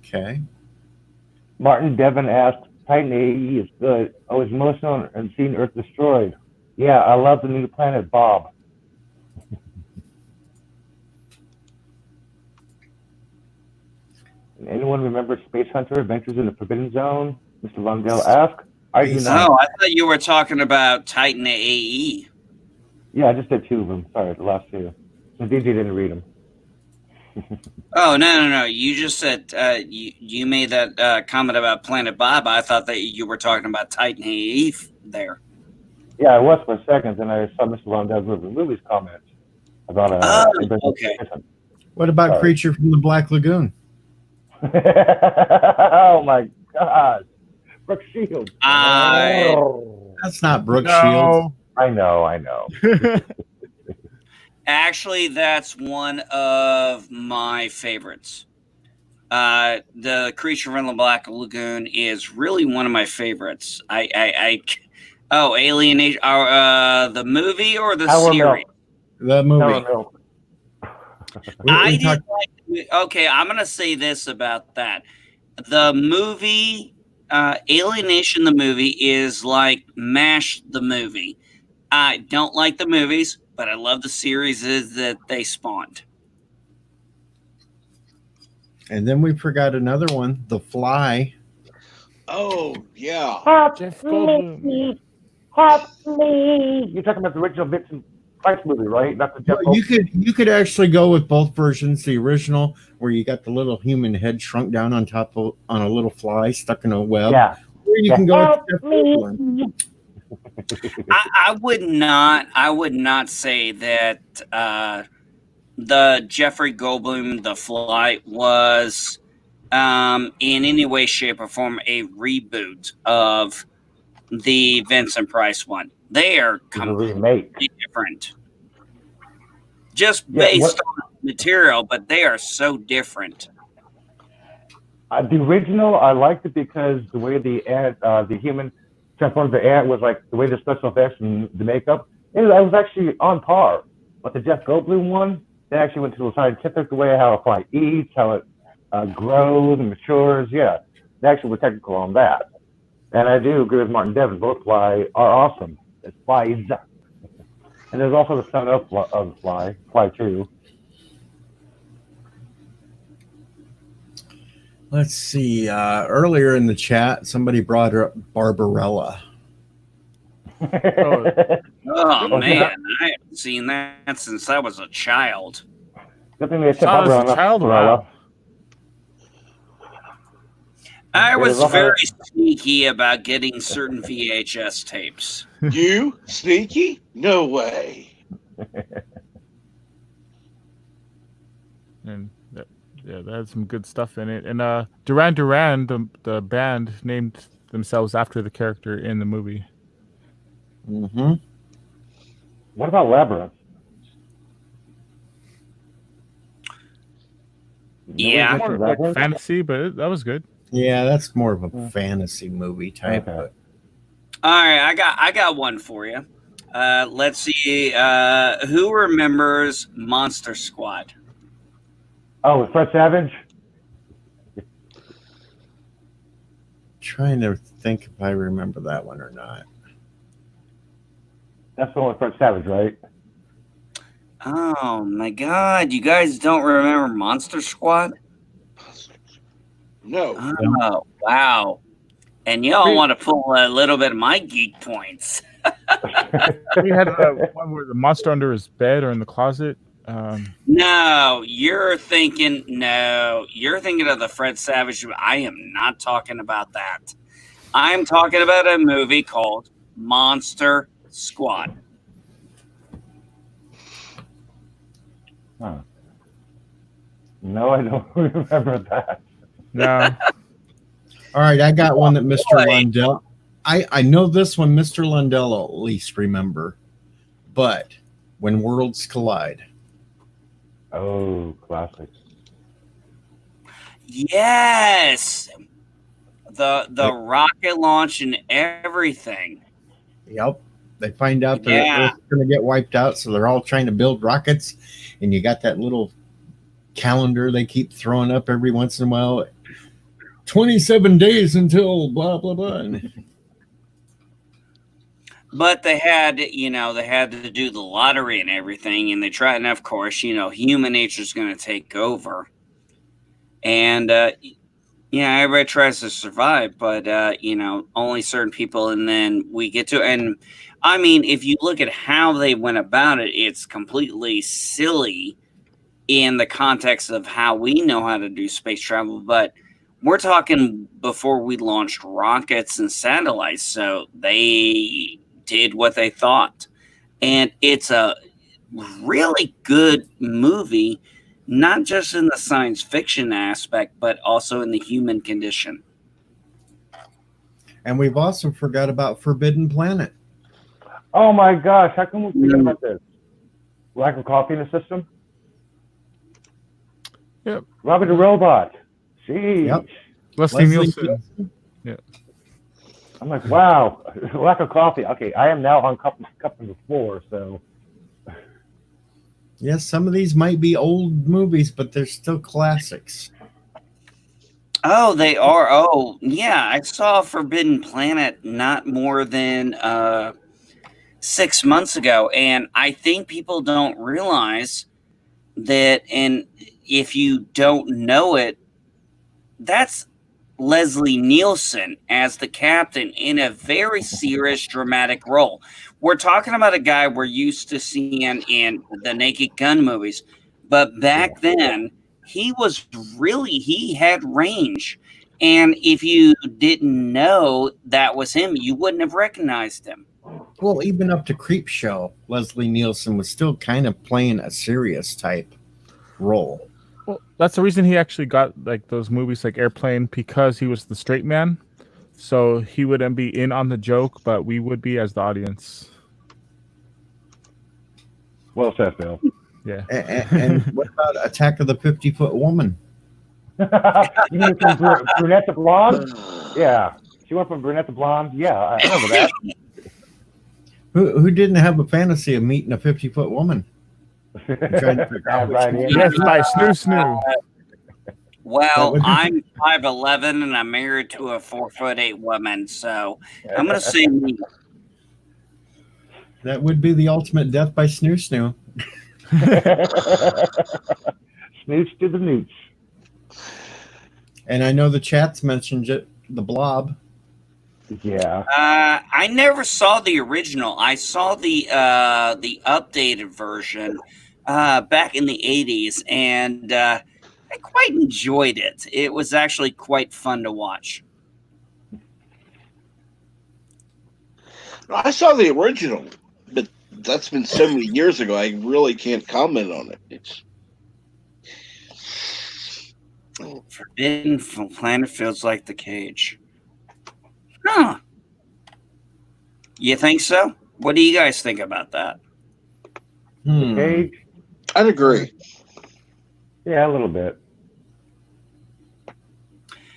Okay. Martin Devon asked, Titan AE is good. I was emotional and seeing Earth destroyed. Yeah, I love the new planet, Bob. Anyone remember Space Hunter Adventures in the Forbidden Zone? Mr. Lundell asked. I do not. Oh, I thought you were talking about Titan AE. Yeah, I just did 2 of them. Sorry, the last 2. The DJ didn't read them. Oh no! You just said you made that comment about Planet Bob. I thought that you were talking about Titan AE there. Yeah, I was for a second, and I saw Mr. Lundell's movies comments about okay. What about Sorry. Creature from the Black Lagoon? Oh my gosh. Brooke Shields. That's not Brooke No. Shields. I know. Actually, that's one of my favorites. The Creature from the Black Lagoon is really one of my favorites. Alienation. The movie or the Tower series? Milk. The movie. Tower Milk. I didn't like. Okay, I'm gonna say this about that. The movie, Alienation, the movie is like MASH, the movie. I don't like the movies, but I love the series that they spawned. And then we forgot another one, The Fly. Oh yeah. Jeff Goldblum. Help me. You're talking about the original Vincent Price movie, right? Not the Jeff Well, you could actually go with both versions. The original, where you got the little human head shrunk down on a little fly stuck in a web. Yeah. Or you can go with Jeff Goldblum. I would not say that the Jeffrey Goldblum The Fly was in any way, shape, or form a reboot of the Vincent Price one. They are completely different. Just based on material, but they are so different. The original, I liked it because the way the human transformed the ant was like the way the special effects and the makeup. I was actually on par. But the Jeff Goldblum one, they actually went to the scientific way, how a fly eats, how it grows and matures. Yeah, they actually were technical on that. And I do agree with Martin Devon. Both fly are awesome. It's flies. And there's also the son of Fly 2. Let's see. Earlier in the chat, somebody brought up Barbarella. Oh man, I haven't seen that since I was a child. Good thing they said Barbarella. Wow. I was very sneaky about getting certain VHS tapes. You sneaky? No way. And that had some good stuff in it. And Duran Duran, the band, named themselves after the character in the movie. Mm-hmm. What about Labyrinth? Yeah, More like fantasy, but that was good. Yeah, that's more of a fantasy movie type. Okay. All right, I got one for you. Let's see. Who remembers Monster Squad? Oh, with Fred Savage? Trying to think if I remember that one or not. That's the one with Fred Savage, right? Oh my God, you guys don't remember Monster Squad? No. Oh wow! And y'all want to pull a little bit of my geek points. We had one where the monster under his bed or in the closet. No, you're thinking of the Fred Savage. I am not talking about that. I'm talking about a movie called Monster Squad. Huh. No, I don't remember that. No. All right, I got one that Mr. Lundell. I know this one Mr. Lundell will at least remember. But When Worlds Collide. Oh, classic. Yes, the rocket launch and everything. Yep. They find out that Yeah. Earth's going to get wiped out, so they're all trying to build rockets. And you got that little calendar they keep throwing up every once in a while. 27 days until blah, blah, blah. But they had, they had to do the lottery and everything, and they tried, and of course, human nature is going to take over. And, everybody tries to survive, but, only certain people, and then we get to, and I mean, if you look at how they went about it, it's completely silly in the context of how we know how to do space travel, but we're talking before we launched rockets and satellites, so they did what they thought. And it's a really good movie, not just in the science fiction aspect, but also in the human condition. And we've also forgot about Forbidden Planet. Oh my gosh, how come we forget about this? Lack of coffee in the system? Yep. Robert the Robot. Jeez. Yep. Leslie Nielsen. Yeah. I'm like, wow, lack of coffee. Okay, I am now on cup number 4, so. Yes, some of these might be old movies, but they're still classics. Oh, they are. Oh, yeah. I saw Forbidden Planet not more than 6 months ago, and I think people don't realize that, and if you don't know it, that's Leslie Nielsen as the captain in a very serious, dramatic role. We're talking about a guy we're used to seeing in the Naked Gun movies, but back then he had range. And if you didn't know that was him, you wouldn't have recognized him. Well, even up to Creepshow, Leslie Nielsen was still kind of playing a serious type role. Well, that's the reason he actually got like those movies like Airplane, because he was the straight man. So he wouldn't be in on the joke, but we would be as the audience. Well said, Phil. Yeah. And what about Attack of the 50-Foot Woman? You mean from brunette to blonde? Yeah. She went from brunette to blonde? Yeah, I remember that. Who didn't have a fantasy of meeting a 50-foot woman? Yes, by Snoo Snoo. Well, I'm 5'11" and I'm married to a 4'8" woman, so I'm going to say me. That would be the ultimate death by Snoo Snoo. Snooch to the nooch. And I know the chat's mentioned it, the Blob. Yeah. I never saw the original. I saw the updated version back in the 80s, and I quite enjoyed it. It was actually quite fun to watch. I saw the original, but that's been so many years ago. I really can't comment on it. It's Forbidden Planet feels like the cage. Huh. You think so? What do you guys think about that? The cage? I'd agree. Yeah, a little bit.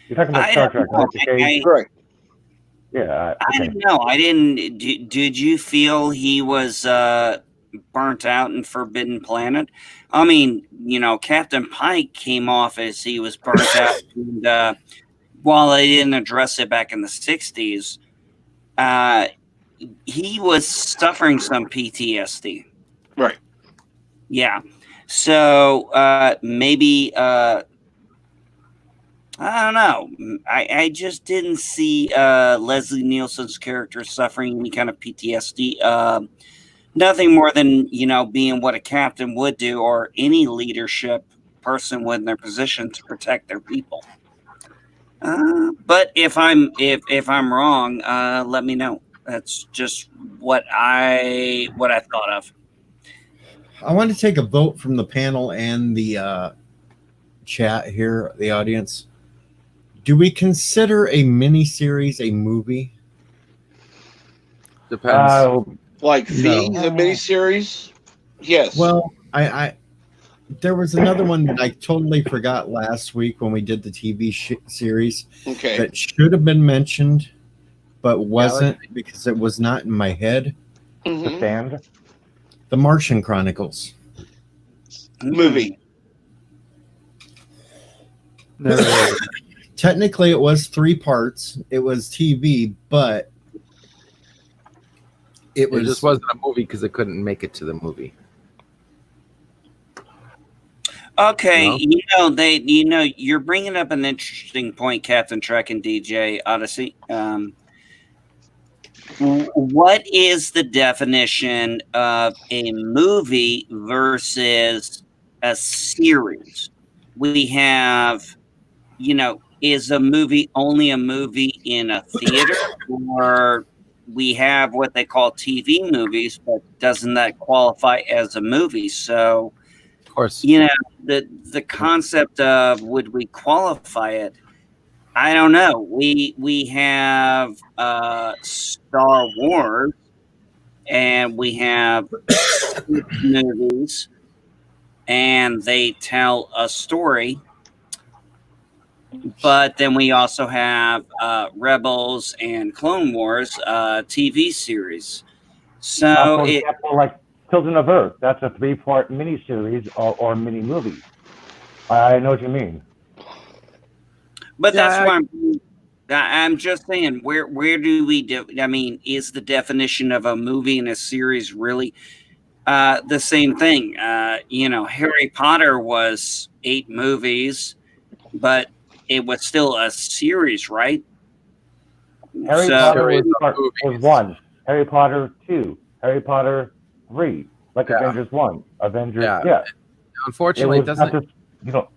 You're talking about Star Trek, right? The cage? Correct. Yeah. I don't know. I didn't. Did you feel he was burnt out in Forbidden Planet? I mean, Captain Pike came off as he was burnt out. And, while they didn't address it back in the 60s, he was suffering some PTSD. Right. Yeah. So maybe I don't know. I just didn't see Leslie Nielsen's character suffering any kind of PTSD. Nothing more than, being what a captain would do, or any leadership person would in their position to protect their people. But if I'm wrong, let me know. That's just what I thought of. I want to take a vote from the panel and the chat here, the audience. Do we consider a miniseries a movie? Depends. Like the miniseries? Yes. Well, I There was another one that I totally forgot last week when we did the TV series Okay. that should have been mentioned, but wasn't because it was not in my head. The Mhm. Stand. The Martian Chronicles. Movie. Never heard of it. Technically, it was 3 parts. It was TV, but it It just wasn't a movie because it couldn't make it to the movie. Okay, No? you're bringing up an interesting point, Captain Trek and DJ Odyssey. What is the definition of a movie versus a series? We have, is a movie only a movie in a theater, or we have what they call TV movies, but doesn't that qualify as a movie? So, Of course. the concept of would we qualify it? I don't know. We have Star Wars, and we have movies, and they tell a story. But then we also have Rebels and Clone Wars TV series. So For example, like Children of Earth, that's a 3-part miniseries or mini movie. I know what you mean. But that's why I'm just saying, where do we do? I mean, is the definition of a movie and a series really the same thing? Harry Potter was 8 movies, but it was still a series, right? Harry Potter was 1. Harry Potter 2. Harry Potter 3. Like Avengers 1. Avengers, yeah. Unfortunately, it doesn't. Not just,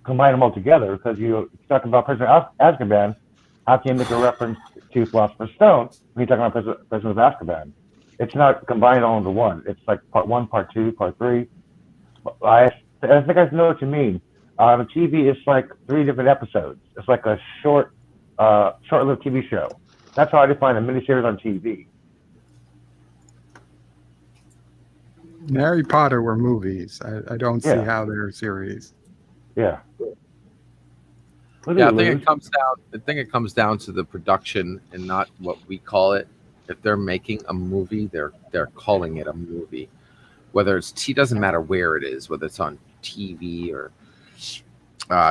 combine them all together because you're talking about Prisoner of Azkaban. How can you make a reference to Philosopher's Stone when you're talking about Prisoner of Azkaban? It's not combined all into one. It's like part 1, part 2, part 3. I think I know what you mean. On TV, it's like 3 different episodes. It's like a short-lived TV show. That's how I define a miniseries on TV. Harry Potter were movies. I don't see how they're series. Yeah. I think it comes down to the production and not what we call it. If they're making a movie, they're calling it a movie. Whether it doesn't matter where it is, whether it's on TV or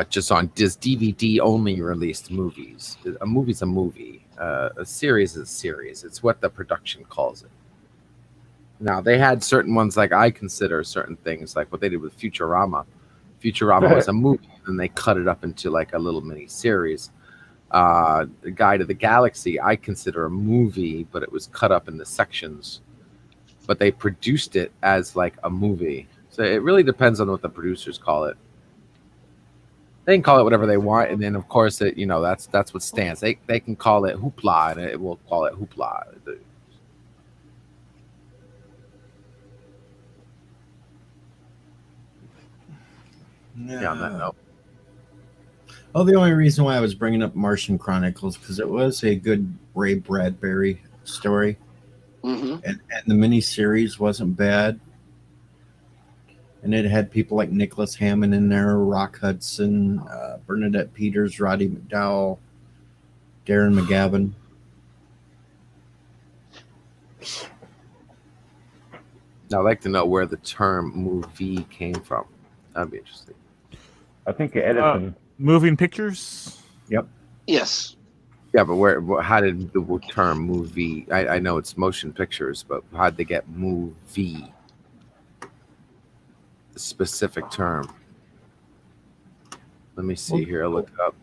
just on DVD only released movies. A movie's a movie. A series is a series. It's what the production calls it. Now, they had certain ones, like I consider certain things, like what they did with Futurama. Futurama was a movie, and they cut it up into like a little mini series. The Guide to the Galaxy, I consider a movie, but it was cut up into sections. But they produced it as like a movie. So it really depends on what the producers call it. They can call it whatever they want, and then of course that's what stands. They can call it hoopla, and it will call it hoopla. Yeah, on that note. Oh, the only reason why I was bringing up Martian Chronicles because it was a good Ray Bradbury story, and the miniseries wasn't bad, and it had people like Nicholas Hammond in there, Rock Hudson, Bernadette Peters, Roddy McDowell, Darren McGavin. Now, I'd like to know where the term movie came from. That'd be interesting. I think Edison. Moving pictures? Yep. Yes. Yeah, but how did the term movie? I know it's motion pictures, but how did they get movie? A specific term. Let me see here. I'll look it up.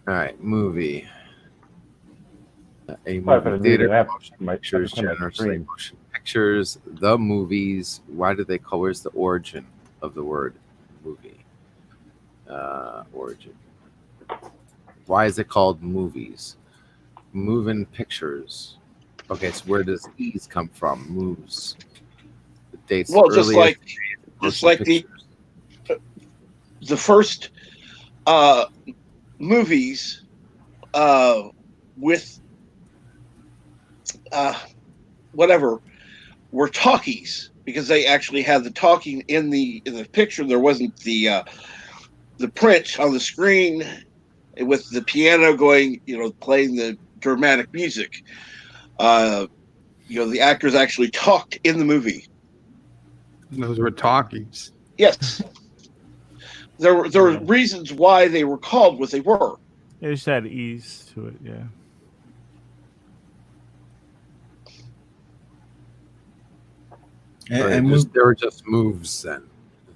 All right, movie. A movie theater, motion pictures, generally motion pictures, the movies. Why do they call? Where's the origin of the word movie? Origin. Why is it called movies? Moving pictures. Okay, so where does "ease" come from? Moves. The dates. Well, just like the first movies with whatever were talkies. because they actually had the talking in the picture. There wasn't the print on the screen with the piano going, playing the dramatic music. The actors actually talked in the movie. Those were talkies. Yes. There were reasons why they were called what they were. It just had ease to it, yeah. And they were just moves then.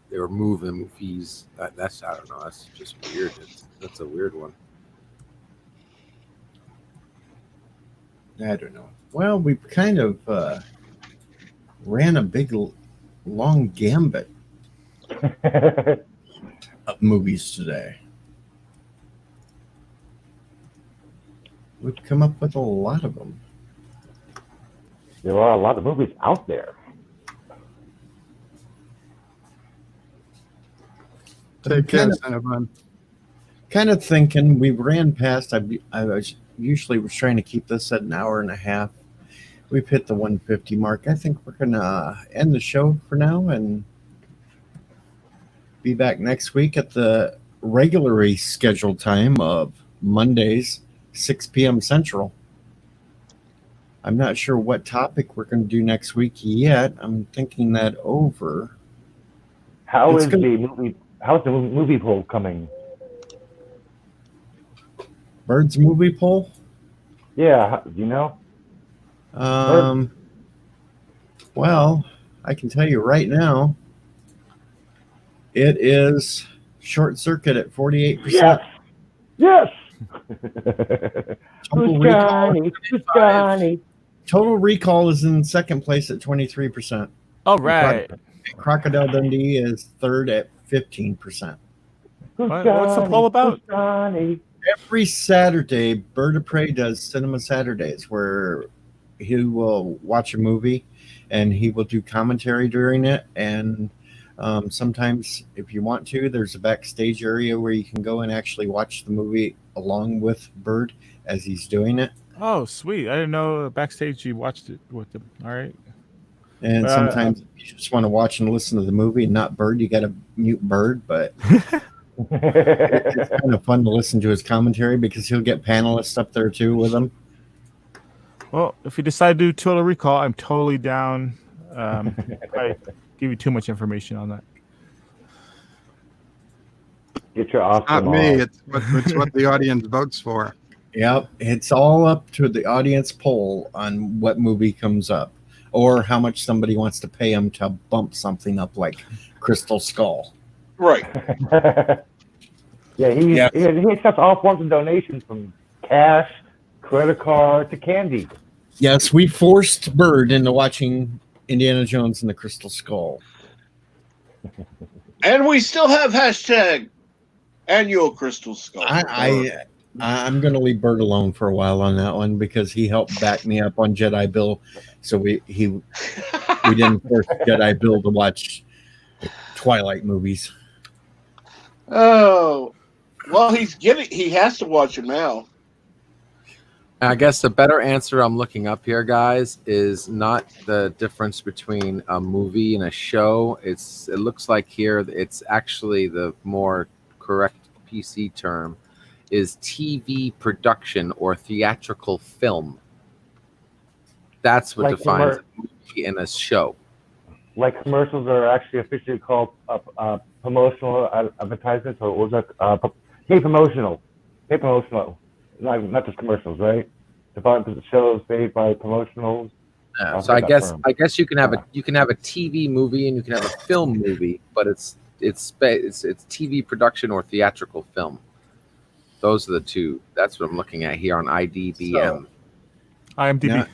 They were moving movies. That's I don't know. That's just weird. That's a weird one. I don't know. Well, we kind of ran a big, long gambit of movies today. We've come up with a lot of them. There are a lot of movies out there. Kind of thinking we ran past. I was usually trying to keep this at an hour and a half. We've hit the 150 mark. I think we're gonna end the show for now and be back next week at the regularly scheduled time of Mondays, 6 p.m. Central. I'm not sure what topic we're going to do next week yet. I'm thinking that over. How's the movie poll coming? Bird's movie poll? Yeah, do you know? Well, I can tell you right now, it is Short Circuit at 48%. Yes. Total Recall is in second place at 23%. All right. Crocodile Dundee is third at 15%. What's the poll about? Every Saturday, Bird of Prey does Cinema Saturdays, where he will watch a movie and he will do commentary during it. And sometimes, if you want to, there's a backstage area where you can go and actually watch the movie along with Bird as he's doing it. Oh, sweet. I didn't know backstage you watched it with them. All right. And sometimes if you just want to watch and listen to the movie and not Bird, you got to mute Bird. But it's kind of fun to listen to his commentary because he'll get panelists up there too with him. Well, if you decide to do Total Recall, I'm totally down. I give you too much information on that. Get your Oscar. Not me. It's what the audience votes for. Yep. It's all up to the audience poll on what movie comes up or how much somebody wants to pay him to bump something up like Crystal Skull. Right. He accepts all forms of donations from cash, credit card to candy. Yes, we forced Bird into watching Indiana Jones and the Crystal Skull. And we still have hashtag annual Crystal Skull. I'm going to leave Bird alone for a while on that one because he helped back me up on Jedi Bill. So we didn't force Jedi Bill to watch Twilight movies. Oh, well, he has to watch them now. I guess the better answer I'm looking up here, guys, is not the difference between a movie and a show. It looks like here it's actually the more correct PC term is TV production or theatrical film. That's what defines a movie and a show. Like commercials are actually officially called promotional advertisements, or was that paid promotional? Paid promotional. Not just commercials, right? The shows paid by promotionals. Yeah, so I guess you can have a TV movie and you can have a film movie, but it's TV production or theatrical film. Those are the two. That's what I'm looking at here on IDBM. IMDb.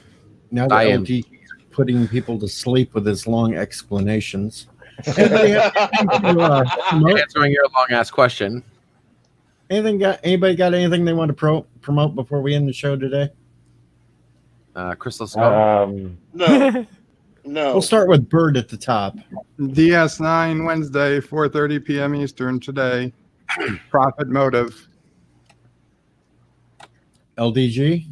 Now that LD is putting people to sleep with his long explanations. Anybody answering your long ass question. Anybody got anything they want to promote before we end the show today? Crystal Skull. No. We'll start with Bird at the top. DS9 Wednesday, 4:30 p.m. Eastern today. Profit motive. LDG.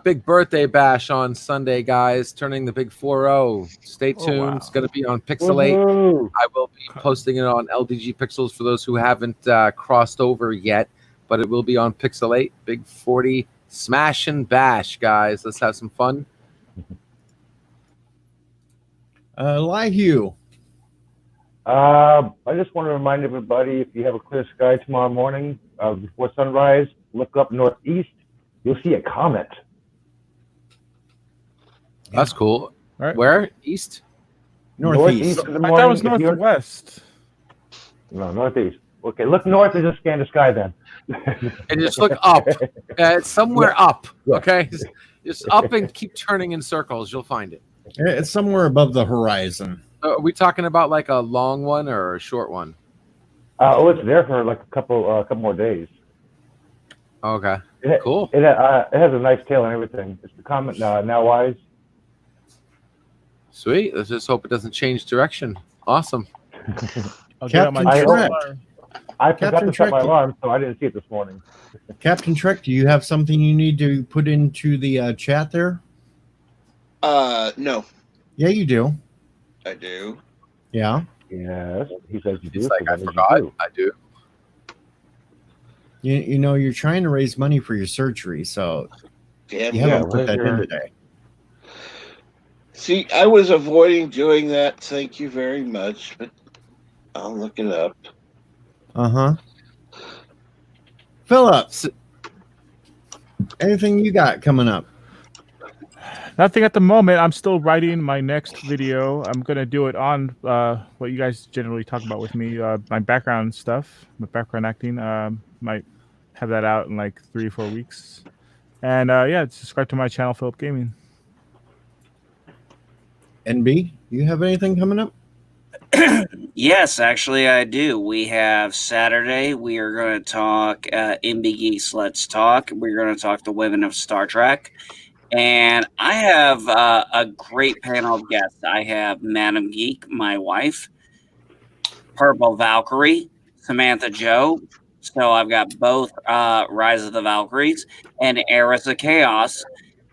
Big birthday bash on Sunday, guys. Turning the big 4-0. Stay tuned. wow. It's going to be on Pixelate. Woohoo! I will be posting it on LDG Pixels for those who haven't crossed over yet, but it will be on Pixelate. Big 40 smash and bash, guys. Let's have some fun. Hugh. I just want to remind everybody, if you have a clear sky tomorrow morning before sunrise, look up northeast. You'll see a comet. That's cool. All right. Where? East? Northeast. in the I morning. thought it was If you're- northwest. No, northeast. Okay, look north and just scan the sky then. And just look up. It's somewhere up. Yeah. Okay? Just up and keep turning in circles. You'll find it. It's somewhere above the horizon. Are we talking about like a long one or a short one? It's there for like a couple more days. Okay. It, Cool. It has a nice tail and everything. It's the comet now wise. Sweet. Let's just hope it doesn't change direction. Awesome. I'll get out my Captain Trek. alarm. I forgot Captain to set my Trek. alarm, so I didn't see it this morning. Captain Trek, do you have something you need to put into the chat there? No, Yeah, you do. I do. Yeah. Yes, he says you do. It's like so I what did you forgot. do? I do. You know, you're trying to raise money for your surgery, so Damn you it. haven't put where's that in your- today. See, I was avoiding doing that. Thank you very much, but I'll look it up. Uh-huh. Phillips, anything you got coming up? Nothing at the moment. I'm still writing my next video. I'm gonna do it on what you guys generally talk about with me, my background stuff, my background acting. Might have that out in like 3 or 4 weeks. And yeah, subscribe to my channel, Philip Gaming. NB, you have anything coming up? Yes, actually, I do. We have Saturday. We are going to talk MB Geeks Let's Talk. We're going to talk the women of Star Trek. And I have a great panel of guests. I have Madam Geek, my wife, Purple Valkyrie, Samantha Joe. So I've got both Rise of the Valkyries and Eris of Chaos.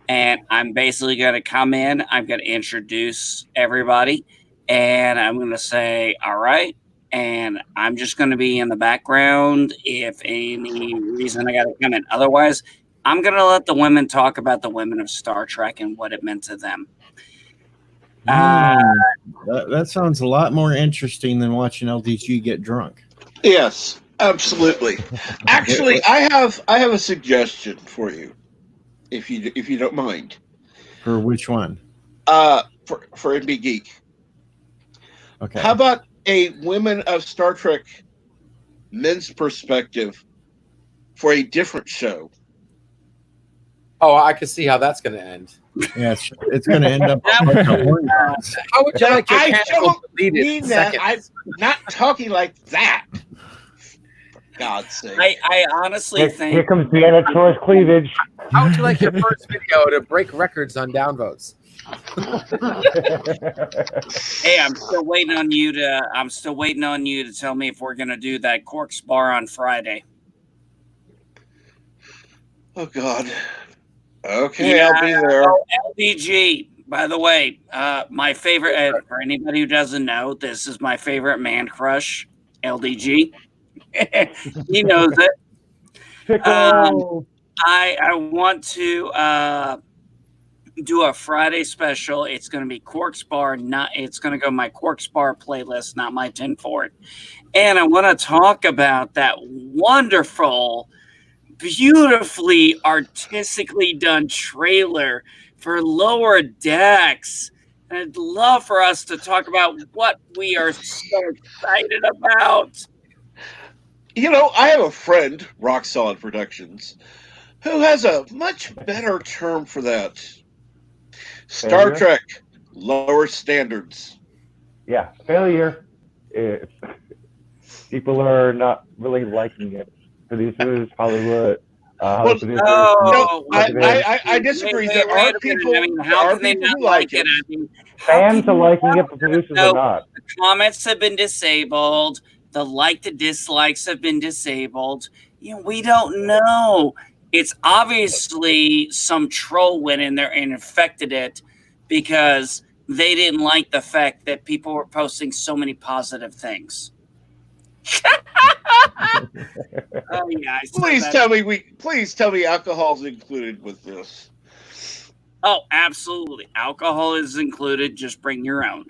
And I'm basically going to come in. I'm going to introduce everybody. And I'm going to say, all right. And I'm just going to be in the background if any reason I got to come in. Otherwise, I'm going to let the women talk about the women of Star Trek and what it meant to them. That sounds a lot more interesting than watching LDG get drunk. Yes, absolutely. Actually, I have a suggestion for you, if you don't mind. For which one? For MB Geek. Okay. How about a women of Star Trek men's perspective for a different show? Oh, I can see how that's going to end. Yeah, it's going to end up like a horn dance. How would you like your I panel don't deleted in mean that. seconds? I'm not talking like that. For God's sake. I honestly Here think comes Deanna Troy's cleavage. How would you like your first video to break records on downvotes? Hey, I'm still waiting on you to tell me if we're gonna do that Corks bar on Friday. Oh God. Okay, I'll be there. Oh, LDG. By the way, my favorite. For anybody who doesn't know, this is my favorite man crush, LDG. He knows it. Pickle. I want to do a Friday special. It's going to be Corks Bar. It's going to go my Corks Bar playlist, not my 10 Ford. And I want to talk about that wonderful, beautifully artistically done trailer for Lower Decks. And I'd love for us to talk about what we are so excited about. You know, I have a friend, Rock Solid Productions, who has a much better term for that. Star Failure? Trek, lower standards. Yeah, failure. People are not really liking it. Producers, Hollywood. Well, Producers, no, I disagree. Wait, There wait are a minute. people, I mean, there how are can they people not who like it. I mean, how fans can are you liking not- it, but producers No. are not. The comments have been disabled. The like to dislikes have been disabled. You know, we don't know. It's obviously some troll went in there and infected it because they didn't like the fact that people were posting so many positive things. Oh yeah, I said Please that. tell me alcohol's included with this. Oh, absolutely. Alcohol is included. Just bring your own.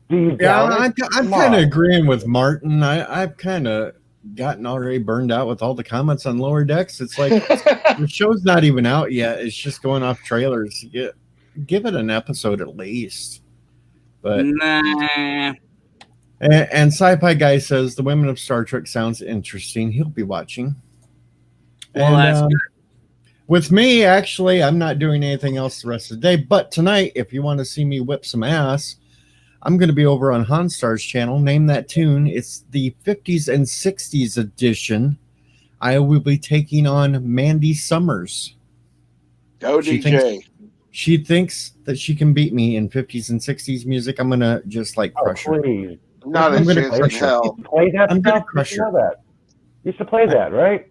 Do you Yeah, doubt it? I'm Come kind of on. agreeing with Martin. I've kind of gotten already burned out with all the comments on Lower Decks. It's like the show's not even out yet. It's just going off trailers. Give it an episode at least. But Nah. and Sci-Fi Guy says the women of Star Trek sounds interesting. He'll be watching. Well, And that's good. with me, actually, I'm not doing anything else the rest of the day. But tonight, if you want to see me whip some ass, I'm going to be over on Hanstar's channel. Name that tune. It's the 50s and 60s edition. I will be taking on Mandy Summers. Go DJ. She thinks that she can beat me in 50s and 60s music. I'm going to just like crush her. Please. Not I'm a gonna chance in crush her. hell. Play that I'm gonna stuff. crush You know her. that. You used to play that, right?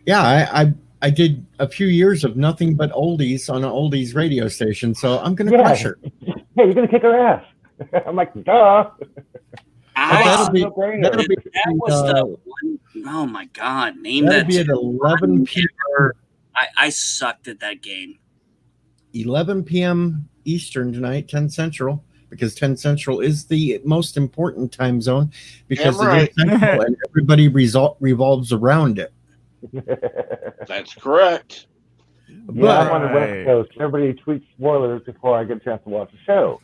Yeah, I did a few years of nothing but oldies on an oldies radio station, so I'm going to Yeah. crush her. Yeah, you're gonna kick her ass. I'm like, duh. That'll be That was the one. Oh my god! Name that'll that. be at 11 p.m. I sucked at that game. 11 p.m. Eastern tonight, 10 Central, because 10 Central is the most important time zone because Damn it right. is central and everybody revolves around it. That's correct. Yeah, I'm But on the West Coast. Everybody tweets spoilers before I get a chance to watch the show.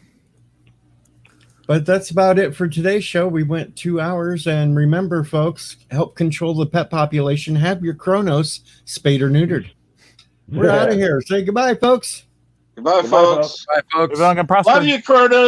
that's about it for today's show. We went 2 hours, and remember, folks, help control the pet population. Have your Kronos spayed or neutered. We're out of here. Say goodbye, folks. Goodbye, Goodbye, folks. Bye, folks. Live long and prosper. Love you, Curtis.